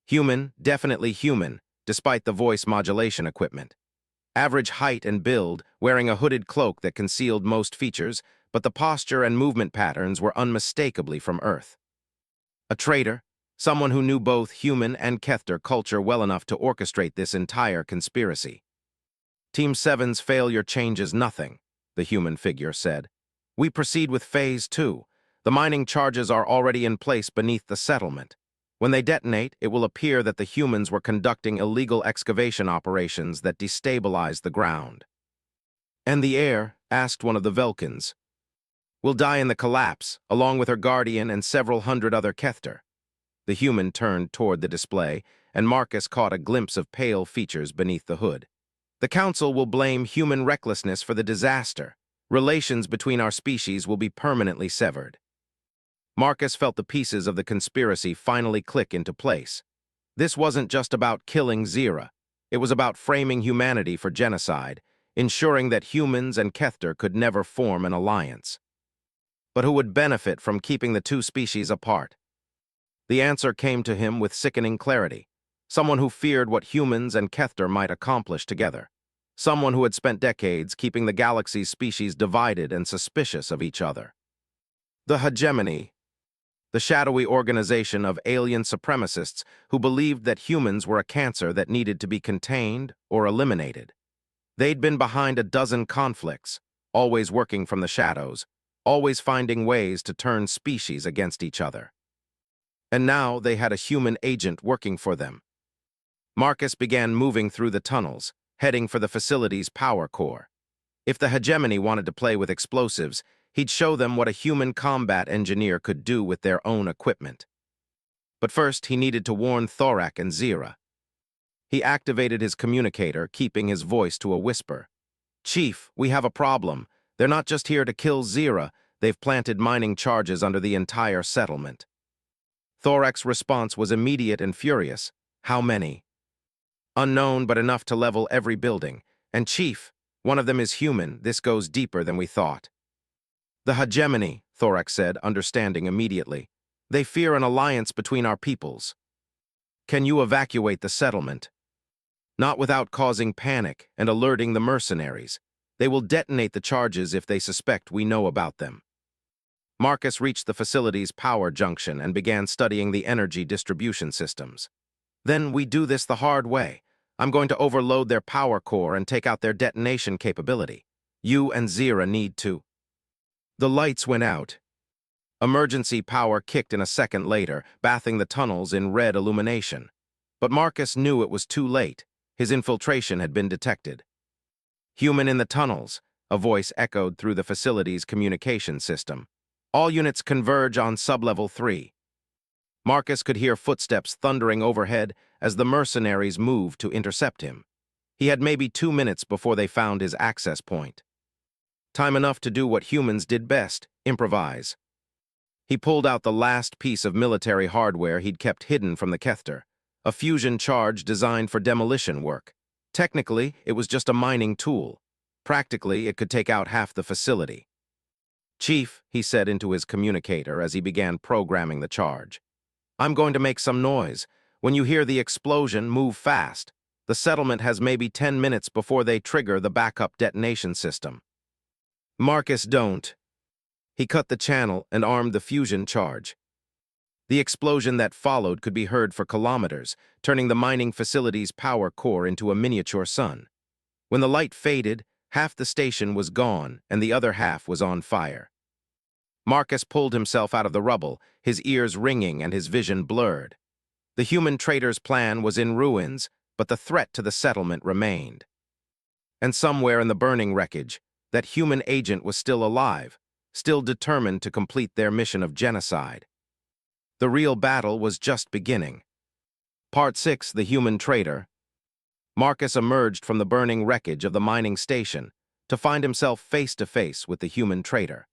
Human, definitely human, despite the voice modulation equipment. Average height and build, wearing a hooded cloak that concealed most features, but the posture and movement patterns were unmistakably from Earth. A traitor, someone who knew both human and Kethter culture well enough to orchestrate this entire conspiracy. Team 7's failure changes nothing, the human figure said. We proceed with Phase 2. The mining charges are already in place beneath the settlement. When they detonate, it will appear that the humans were conducting illegal excavation operations that destabilize the ground. And the heir, asked one of the Velkans, will die in the collapse, along with her guardian and several hundred other Kethter. The human turned toward the display, and Marcus caught a glimpse of pale features beneath the hood. The Council will blame human recklessness for the disaster. Relations between our species will be permanently severed. Marcus felt the pieces of the conspiracy finally click into place. This wasn't just about killing Zira. It was about framing humanity for genocide, ensuring that humans and Kethter could never form an alliance. But who would benefit from keeping the 2 species apart? The answer came to him with sickening clarity. Someone who feared what humans and Kethter might accomplish together. Someone who had spent decades keeping the galaxy's species divided and suspicious of each other. The hegemony, the shadowy organization of alien supremacists who believed that humans were a cancer that needed to be contained or eliminated. They'd been behind a dozen conflicts, always working from the shadows, always finding ways to turn species against each other. And now they had a human agent working for them. Marcus began moving through the tunnels, heading for the facility's power core. If the hegemony wanted to play with explosives, he'd show them what a human combat engineer could do with their own equipment. But first, he needed to warn Thorak and Zira. He activated his communicator, keeping his voice to a whisper. Chief, we have a problem. They're not just here to kill Zira, they've planted mining charges under the entire settlement. Thorak's response was immediate and furious. How many? Unknown, but enough to level every building. And Chief, one of them is human. This goes deeper than we thought. The hegemony, Thorak said, understanding immediately. They fear an alliance between our peoples. Can you evacuate the settlement? Not without causing panic and alerting the mercenaries. They will detonate the charges if they suspect we know about them. Marcus reached the facility's power junction and began studying the energy distribution systems. Then we do this the hard way. I'm going to overload their power core and take out their detonation capability. You and Zira need to. The lights went out. Emergency power kicked in a second later, bathing the tunnels in red illumination. But Marcus knew it was too late. His infiltration had been detected. Human in the tunnels, a voice echoed through the facility's communication system. All units converge on sublevel 3. Marcus could hear footsteps thundering overhead as the mercenaries moved to intercept him. He had maybe 2 minutes before they found his access point. Time enough to do what humans did best, improvise. He pulled out the last piece of military hardware he'd kept hidden from the Kethter, a fusion charge designed for demolition work. Technically, it was just a mining tool. Practically, it could take out half the facility. "Chief," he said into his communicator as he began programming the charge. "I'm going to make some noise. When you hear the explosion, move fast. The settlement has maybe 10 minutes before they trigger the backup detonation system." Marcus don't. He cut the channel and armed the fusion charge. The explosion that followed could be heard for kilometers, turning the mining facility's power core into a miniature sun. When the light faded, half the station was gone and the other half was on fire. Marcus pulled himself out of the rubble, his ears ringing and his vision blurred. The human trader's plan was in ruins, but the threat to the settlement remained. And somewhere in the burning wreckage, that human agent was still alive, still determined to complete their mission of genocide. The real battle was just beginning. Part 6, The Human Trader. Marcus emerged from the burning wreckage of the mining station to find himself face to face with the human trader.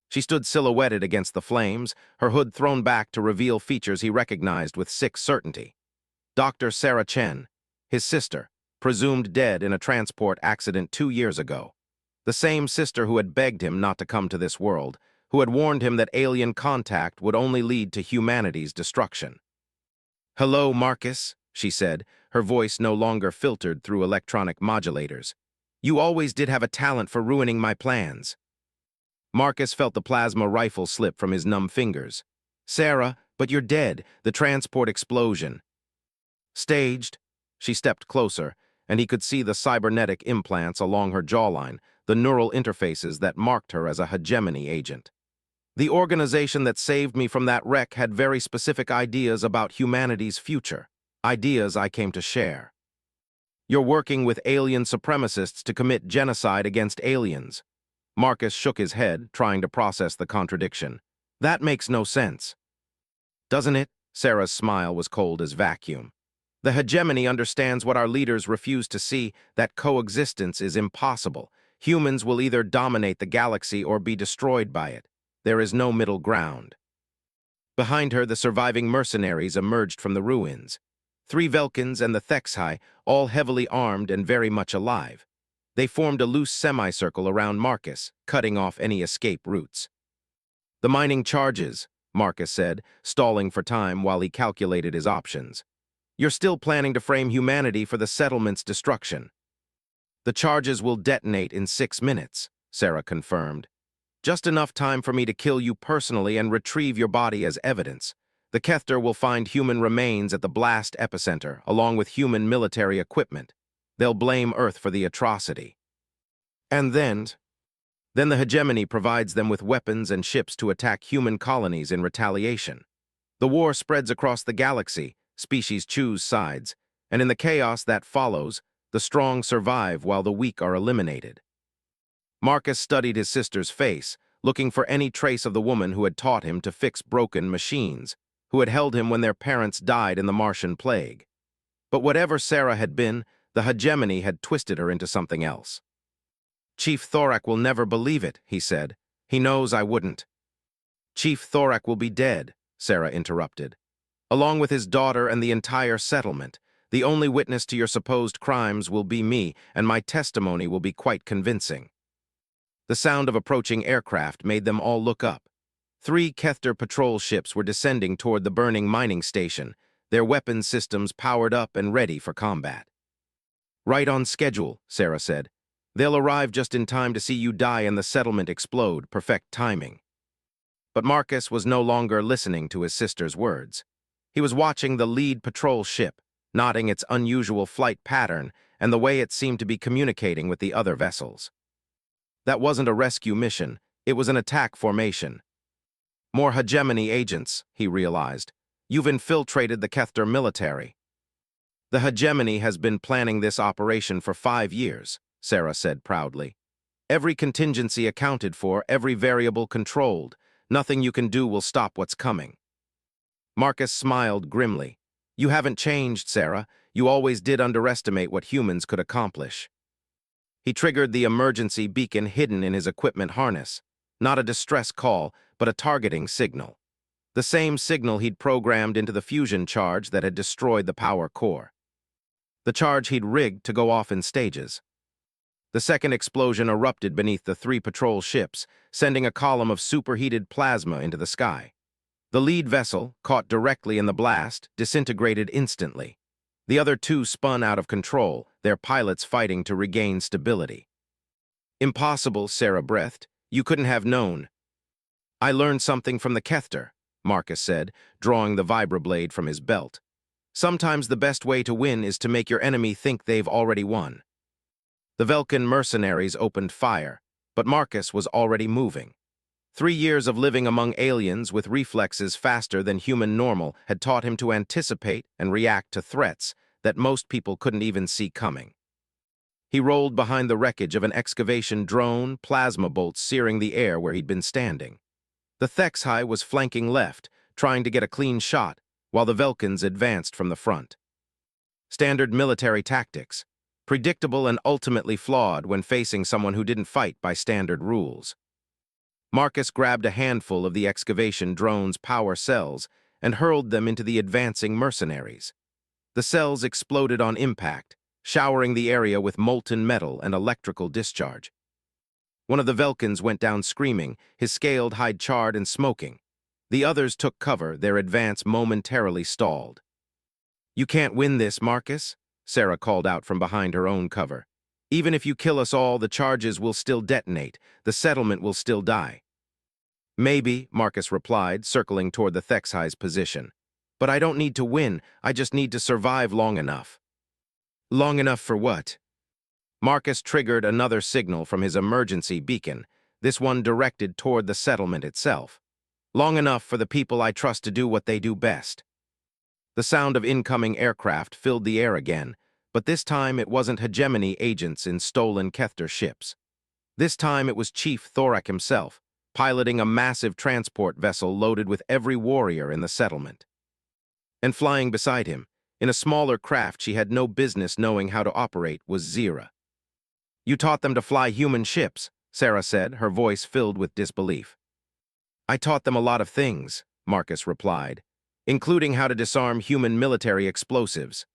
She stood silhouetted against the flames, her hood thrown back to reveal features he recognized with sick certainty. Dr. Sarah Chen, his sister, presumed dead in a transport accident 2 years ago. The same sister who had begged him not to come to this world, who had warned him that alien contact would only lead to humanity's destruction. "Hello, Marcus," she said, her voice no longer filtered through electronic modulators. "You always did have a talent for ruining my plans." Marcus felt the plasma rifle slip from his numb fingers. "Sarah, but you're dead. The transport explosion." Staged. She stepped closer, and he could see the cybernetic implants along her jawline, the neural interfaces that marked her as a hegemony agent. "The organization that saved me from that wreck had very specific ideas about humanity's future, ideas I came to share." "You're working with alien supremacists to commit genocide against aliens." Marcus shook his head, trying to process the contradiction. "That makes no sense." "Doesn't it?" Sarah's smile was cold as vacuum. "The hegemony understands what our leaders refuse to see, that coexistence is impossible. Humans will either dominate the galaxy or be destroyed by it. There is no middle ground." Behind her, the surviving mercenaries emerged from the ruins. 3 Velkins and the Thexhai, all heavily armed and very much alive. They formed a loose semicircle around Marcus, cutting off any escape routes. "The mining charges," Marcus said, stalling for time while he calculated his options. "You're still planning to frame humanity for the settlement's destruction." "The charges will detonate in 6 minutes, Sarah confirmed. "Just enough time for me to kill you personally and retrieve your body as evidence. The Kethter will find human remains at the blast epicenter, along with human military equipment. They'll blame Earth for the atrocity. And then the hegemony provides them with weapons and ships to attack human colonies in retaliation. The war spreads across the galaxy, species choose sides, and in the chaos that follows, the strong survive while the weak are eliminated." Marcus studied his sister's face, looking for any trace of the woman who had taught him to fix broken machines, who had held him when their parents died in the Martian plague. But whatever Sarah had been, the hegemony had twisted her into something else. "Chief Thorak will never believe it," he said. "He knows I wouldn't." "Chief Thorak will be dead," Sarah interrupted. "Along with his daughter and the entire settlement. The only witness to your supposed crimes will be me, and my testimony will be quite convincing." The sound of approaching aircraft made them all look up. 3 Kethter patrol ships were descending toward the burning mining station, their weapons systems powered up and ready for combat. "Right on schedule," Sarah said. "They'll arrive just in time to see you die and the settlement explode, perfect timing." But Marcus was no longer listening to his sister's words. He was watching the lead patrol ship, noting its unusual flight pattern and the way it seemed to be communicating with the other vessels. That wasn't a rescue mission, it was an attack formation. "More hegemony agents," he realized. "You've infiltrated the Kethter military." "The hegemony has been planning this operation for 5 years," Sarah said proudly. "Every contingency accounted for, every variable controlled. Nothing you can do will stop what's coming." Marcus smiled grimly. "You haven't changed, Sarah. You always did underestimate what humans could accomplish." He triggered the emergency beacon hidden in his equipment harness. Not a distress call, but a targeting signal. The same signal he'd programmed into the fusion charge that had destroyed the power core. The charge he'd rigged to go off in stages. The second explosion erupted beneath the 3 patrol ships, sending a column of superheated plasma into the sky. The lead vessel, caught directly in the blast, disintegrated instantly. The other 2 spun out of control, their pilots fighting to regain stability. "Impossible," Sarah breathed. "You couldn't have known." "I learned something from the Kethter," Marcus said, drawing the vibroblade from his belt. "Sometimes the best way to win is to make your enemy think they've already won." The Velkin mercenaries opened fire, but Marcus was already moving. 3 years of living among aliens with reflexes faster than human normal had taught him to anticipate and react to threats that most people couldn't even see coming. He rolled behind the wreckage of an excavation drone, plasma bolts searing the air where he'd been standing. The HFY was flanking left, trying to get a clean shot, while the Velkins advanced from the front. Standard military tactics, predictable and ultimately flawed when facing someone who didn't fight by standard rules. Marcus grabbed a handful of the excavation drone's power cells and hurled them into the advancing mercenaries. The cells exploded on impact, showering the area with molten metal and electrical discharge. One of the Velkins went down screaming, his scaled hide charred and smoking. The others took cover, their advance momentarily stalled. "You can't win this, Marcus," Sarah called out from behind her own cover. "Even if you kill us all, the charges will still detonate. The settlement will still die." "Maybe," Marcus replied, circling toward the HFY's position. "But I don't need to win, I just need to survive long enough." "Long enough for what?" Marcus triggered another signal from his emergency beacon, this one directed toward the settlement itself. "Long enough for the people I trust to do what they do best." The sound of incoming aircraft filled the air again, but this time it wasn't hegemony agents in stolen Kethter ships. This time it was Chief Thorak himself, piloting a massive transport vessel loaded with every warrior in the settlement. And flying beside him, in a smaller craft she had no business knowing how to operate, was Zira. "You taught them to fly human ships," Sarah said, her voice filled with disbelief. "I taught them a lot of things," Marcus replied, "including how to disarm human military explosives."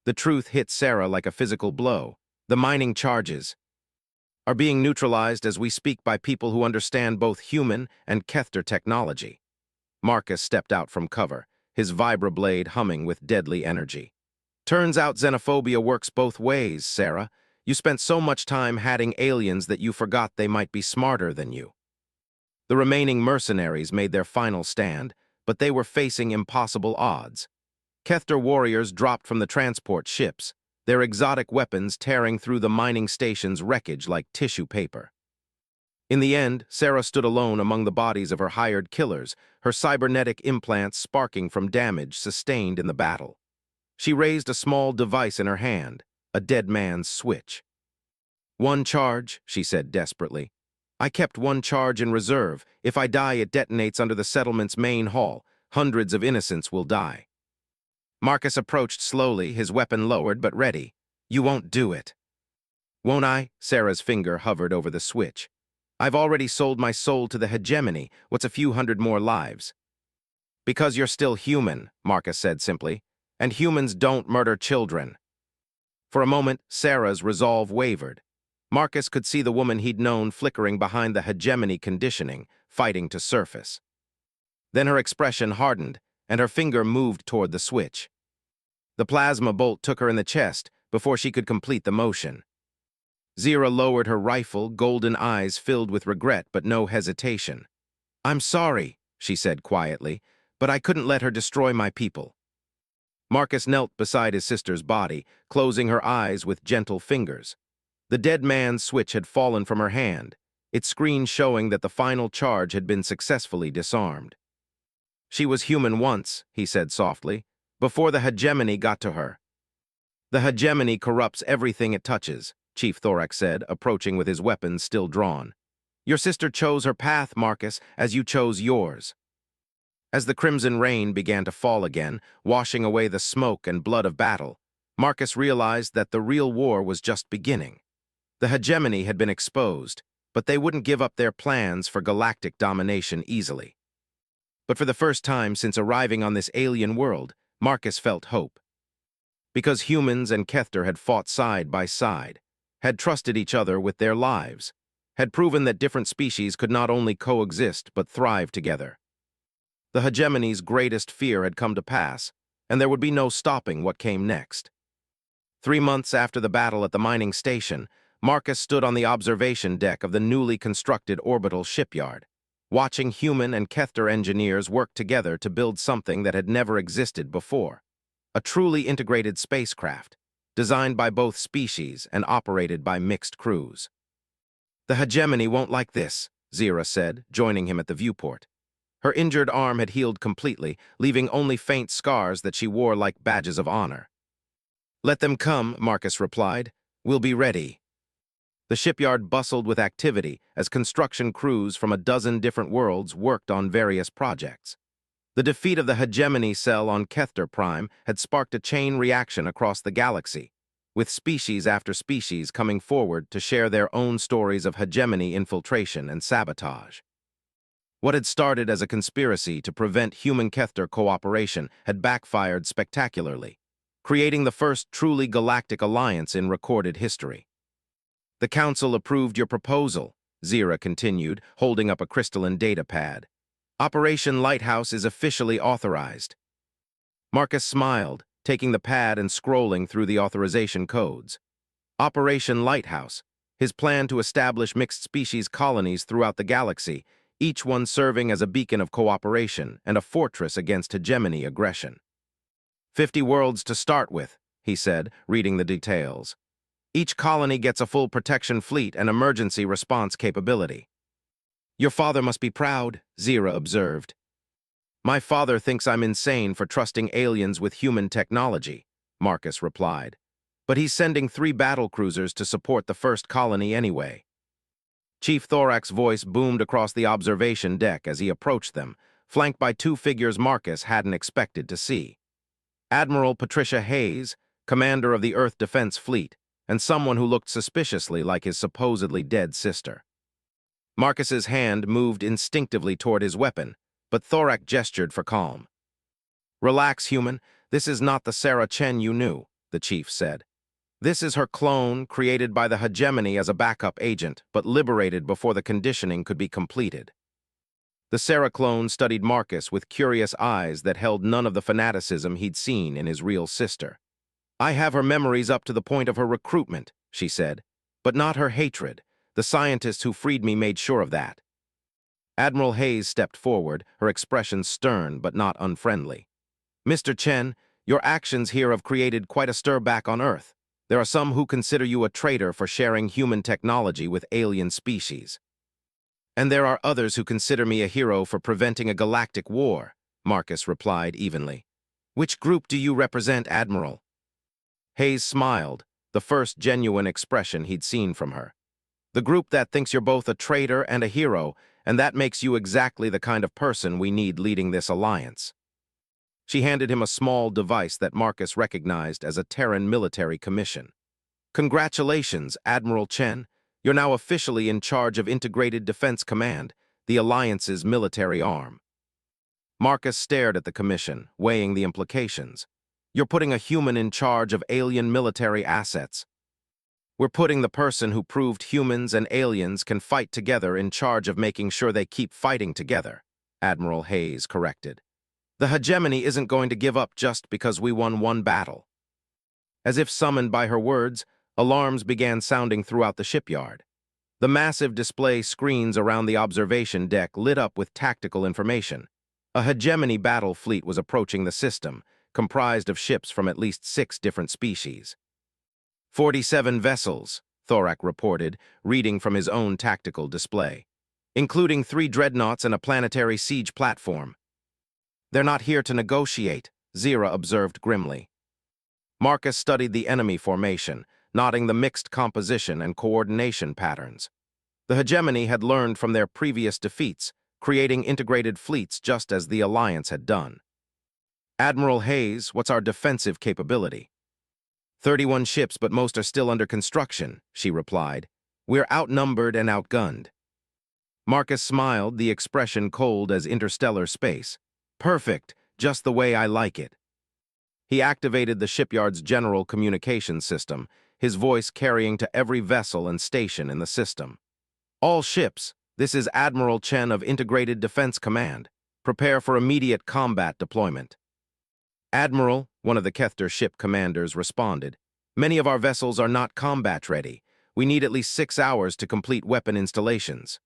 The truth hit Sarah like a physical blow. The mining charges are being neutralized as we speak by people who understand both human and Kethter technology. Marcus stepped out from cover, his vibroblade humming with deadly energy. "Turns out xenophobia works both ways, Sarah. You spent so much time hatting aliens that you forgot they might be smarter than you." The remaining mercenaries made their final stand, but they were facing impossible odds. Kethter warriors dropped from the transport ships, their exotic weapons tearing through the mining station's wreckage like tissue paper. In the end, Sarah stood alone among the bodies of her hired killers, her cybernetic implants sparking from damage sustained in the battle. She raised a small device in her hand, a dead man's switch. "One charge," she said desperately. "I kept one charge in reserve. If I die, it detonates under the settlement's main hall. Hundreds of innocents will die." Marcus approached slowly, his weapon lowered but ready. "You won't do it." "Won't I?" Sarah's finger hovered over the switch. "I've already sold my soul to the hegemony. What's a few hundred more lives?" "Because you're still human," Marcus said simply, "and humans don't murder children." For a moment, Sarah's resolve wavered. Marcus could see the woman he'd known flickering behind the hegemony conditioning, fighting to surface. Then her expression hardened, and her finger moved toward the switch. The plasma bolt took her in the chest before she could complete the motion. Zira lowered her rifle, golden eyes filled with regret but no hesitation. "I'm sorry," she said quietly, "but I couldn't let her destroy my people." Marcus knelt beside his sister's body, closing her eyes with gentle fingers. The dead man's switch had fallen from her hand, its screen showing that the final charge had been successfully disarmed. "She was human once," he said softly, "before the hegemony got to her." "The hegemony corrupts everything it touches," Chief Thorax said, approaching with his weapons still drawn. "Your sister chose her path, Marcus, as you chose yours." As the crimson rain began to fall again, washing away the smoke and blood of battle, Marcus realized that the real war was just beginning. The hegemony had been exposed, but they wouldn't give up their plans for galactic domination easily. But for the first time since arriving on this alien world, Marcus felt hope. Because humans and Kethter had fought side by side, had trusted each other with their lives, had proven that different species could not only coexist but thrive together. The hegemony's greatest fear had come to pass, and there would be no stopping what came next. 3 months after the battle at the mining station, Marcus stood on the observation deck of the newly constructed orbital shipyard, watching human and Kethter engineers work together to build something that had never existed before. A truly integrated spacecraft, designed by both species and operated by mixed crews. "The hegemony won't like this," Zira said, joining him at the viewport. Her injured arm had healed completely, leaving only faint scars that she wore like badges of honor. "Let them come," Marcus replied. "We'll be ready." The shipyard bustled with activity as construction crews from a dozen different worlds worked on various projects. The defeat of the hegemony cell on Kethter Prime had sparked a chain reaction across the galaxy, with species after species coming forward to share their own stories of hegemony infiltration and sabotage. What had started as a conspiracy to prevent human-Kethter cooperation had backfired spectacularly, creating the first truly galactic alliance in recorded history. "The Council approved your proposal," Zira continued, holding up a crystalline data pad. "Operation Lighthouse is officially authorized." Marcus smiled, taking the pad and scrolling through the authorization codes. Operation Lighthouse, his plan to establish mixed-species colonies throughout the galaxy, each one serving as a beacon of cooperation and a fortress against hegemony aggression. 50 worlds to start with, he said, reading the details. Each colony gets a full protection fleet and emergency response capability. "Your father must be proud," Zira observed. "My father thinks I'm insane for trusting aliens with human technology," Marcus replied. "But he's sending 3 battle cruisers to support the first colony anyway." Chief Thorax's voice boomed across the observation deck as he approached them, flanked by 2 figures Marcus hadn't expected to see. Admiral Patricia Hayes, commander of the Earth Defense Fleet, and someone who looked suspiciously like his supposedly dead sister. Marcus's hand moved instinctively toward his weapon, but Thorax gestured for calm. "Relax, human. This is not the Sarah Chen you knew," the chief said. "This is her clone, created by the hegemony as a backup agent, but liberated before the conditioning could be completed." The Sarah clone studied Marcus with curious eyes that held none of the fanaticism he'd seen in his real sister. "I have her memories up to the point of her recruitment," she said, "but not her hatred. The scientists who freed me made sure of that." Admiral Hayes stepped forward, her expression stern but not unfriendly. "Mr. Chen, your actions here have created quite a stir back on Earth. There are some who consider you a traitor for sharing human technology with alien species. And there are others who consider me a hero for preventing a galactic war," Marcus replied evenly. "Which group do you represent, Admiral?" Hayes smiled, the first genuine expression he'd seen from her. "The group that thinks you're both a traitor and a hero, and that makes you exactly the kind of person we need leading this alliance." She handed him a small device that Marcus recognized as a Terran military commission. "Congratulations, Admiral Chen. You're now officially in charge of Integrated Defense Command, the Alliance's military arm." Marcus stared at the commission, weighing the implications. "You're putting a human in charge of alien military assets." We're putting the person who proved humans and aliens can fight together in charge of making sure they keep fighting together, Admiral Hayes corrected. The hegemony isn't going to give up just because we won one battle. As if summoned by her words, alarms began sounding throughout the shipyard. The massive display screens around the observation deck lit up with tactical information. A hegemony battle fleet was approaching the system, comprised of ships from at least 6 different species. 47 vessels, Thorak reported, reading from his own tactical display, including 3 dreadnoughts and a planetary siege platform. They're not here to negotiate, Zira observed grimly. Marcus studied the enemy formation, noting the mixed composition and coordination patterns. The hegemony had learned from their previous defeats, creating integrated fleets just as the Alliance had done. Admiral Hayes, what's our defensive capability? 31 ships, but most are still under construction, she replied. We're outnumbered and outgunned. Marcus smiled, the expression cold as interstellar space. Perfect, just the way I like it. He activated the shipyard's general communications system, his voice carrying to every vessel and station in the system. All ships, this is Admiral Chen of Integrated Defense Command. Prepare for immediate combat deployment. Admiral, one of the Kethter ship commanders responded, many of our vessels are not combat ready. We need at least 6 hours to complete weapon installations.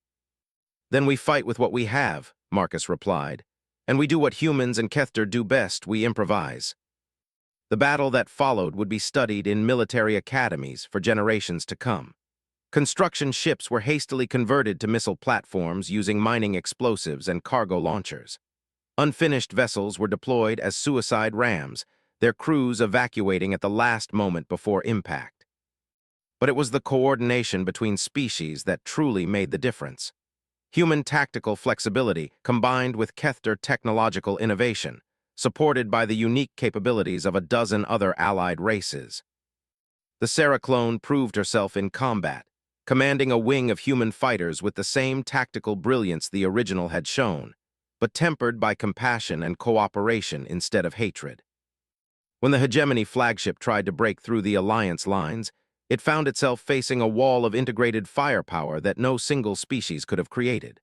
Then we fight with what we have, Marcus replied. And we do what humans and Kethter do best, we improvise. The battle that followed would be studied in military academies for generations to come. Construction ships were hastily converted to missile platforms using mining explosives and cargo launchers. Unfinished vessels were deployed as suicide rams, their crews evacuating at the last moment before impact. But it was the coordination between species that truly made the difference. Human tactical flexibility combined with Kethter technological innovation, supported by the unique capabilities of a dozen other allied races. The Sarah clone proved herself in combat, commanding a wing of human fighters with the same tactical brilliance the original had shown, but tempered by compassion and cooperation instead of hatred. When the hegemony flagship tried to break through the Alliance lines, it found itself facing a wall of integrated firepower that no single species could have created.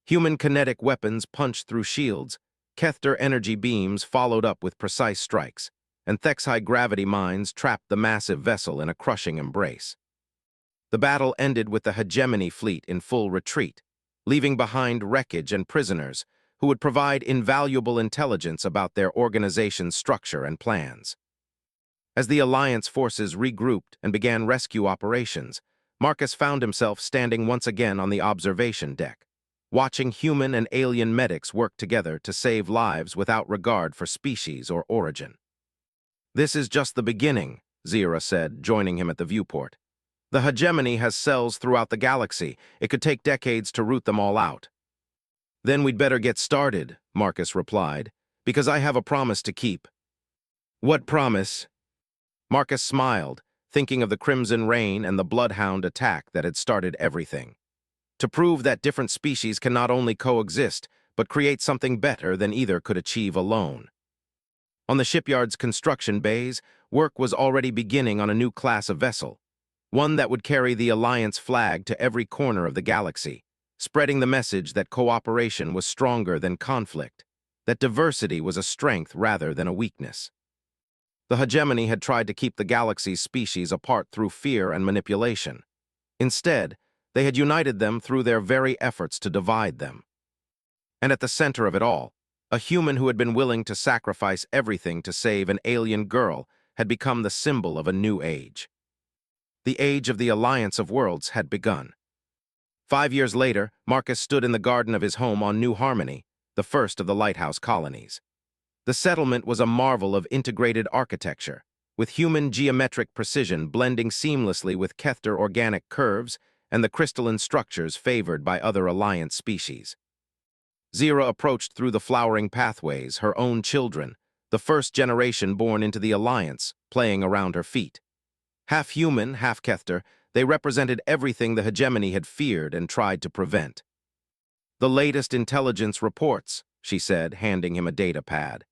Human kinetic weapons punched through shields, Kethter energy beams followed up with precise strikes, and Thexi gravity mines trapped the massive vessel in a crushing embrace. The battle ended with the hegemony fleet in full retreat, leaving behind wreckage and prisoners who would provide invaluable intelligence about their organization's structure and plans. As the Alliance forces regrouped and began rescue operations, Marcus found himself standing once again on the observation deck, watching human and alien medics work together to save lives without regard for species or origin. This is just the beginning, Zira said, joining him at the viewport. The hegemony has cells throughout the galaxy. It could take decades to root them all out. Then we'd better get started, Marcus replied, because I have a promise to keep. What promise? Marcus smiled, thinking of the Crimson Rain and the Bloodhound attack that had started everything. To prove that different species can not only coexist, but create something better than either could achieve alone. On the shipyard's construction bays, work was already beginning on a new class of vessel, one that would carry the Alliance flag to every corner of the galaxy, spreading the message that cooperation was stronger than conflict, that diversity was a strength rather than a weakness. The hegemony had tried to keep the galaxy's species apart through fear and manipulation. Instead, they had united them through their very efforts to divide them. And at the center of it all, a human who had been willing to sacrifice everything to save an alien girl had become the symbol of a new age. The age of the Alliance of Worlds had begun. 5 years later, Marcus stood in the garden of his home on New Harmony, the first of the lighthouse colonies. The settlement was a marvel of integrated architecture, with human geometric precision blending seamlessly with Kethter organic curves and the crystalline structures favored by other Alliance species. Zira approached through the flowering pathways, her own children, the first generation born into the Alliance, playing around her feet. Half human, half Kethter, they represented everything the hegemony had feared and tried to prevent. The latest intelligence reports, she said, handing him a data pad.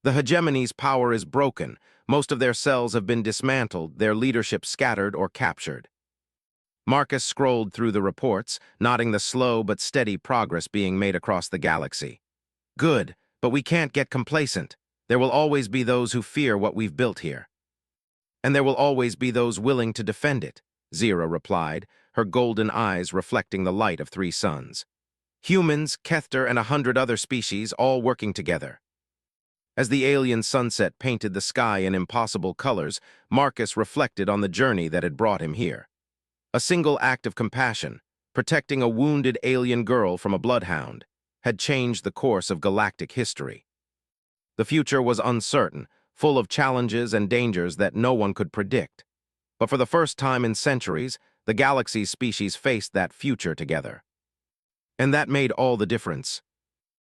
The hegemony's power is broken. Most of their cells have been dismantled, their leadership scattered or captured. Marcus scrolled through the reports, noting the slow but steady progress being made across the galaxy. Good, but we can't get complacent. There will always be those who fear what we've built here. And there will always be those willing to defend it, Zira replied, her golden eyes reflecting the light of 3 suns. Humans, Kethter, and 100 other species all working together. As the alien sunset painted the sky in impossible colors, Marcus reflected on the journey that had brought him here. A single act of compassion, protecting a wounded alien girl from a bloodhound, had changed the course of galactic history. The future was uncertain, full of challenges and dangers that no one could predict. But for the first time in centuries, the galaxy's species faced that future together. And that made all the difference.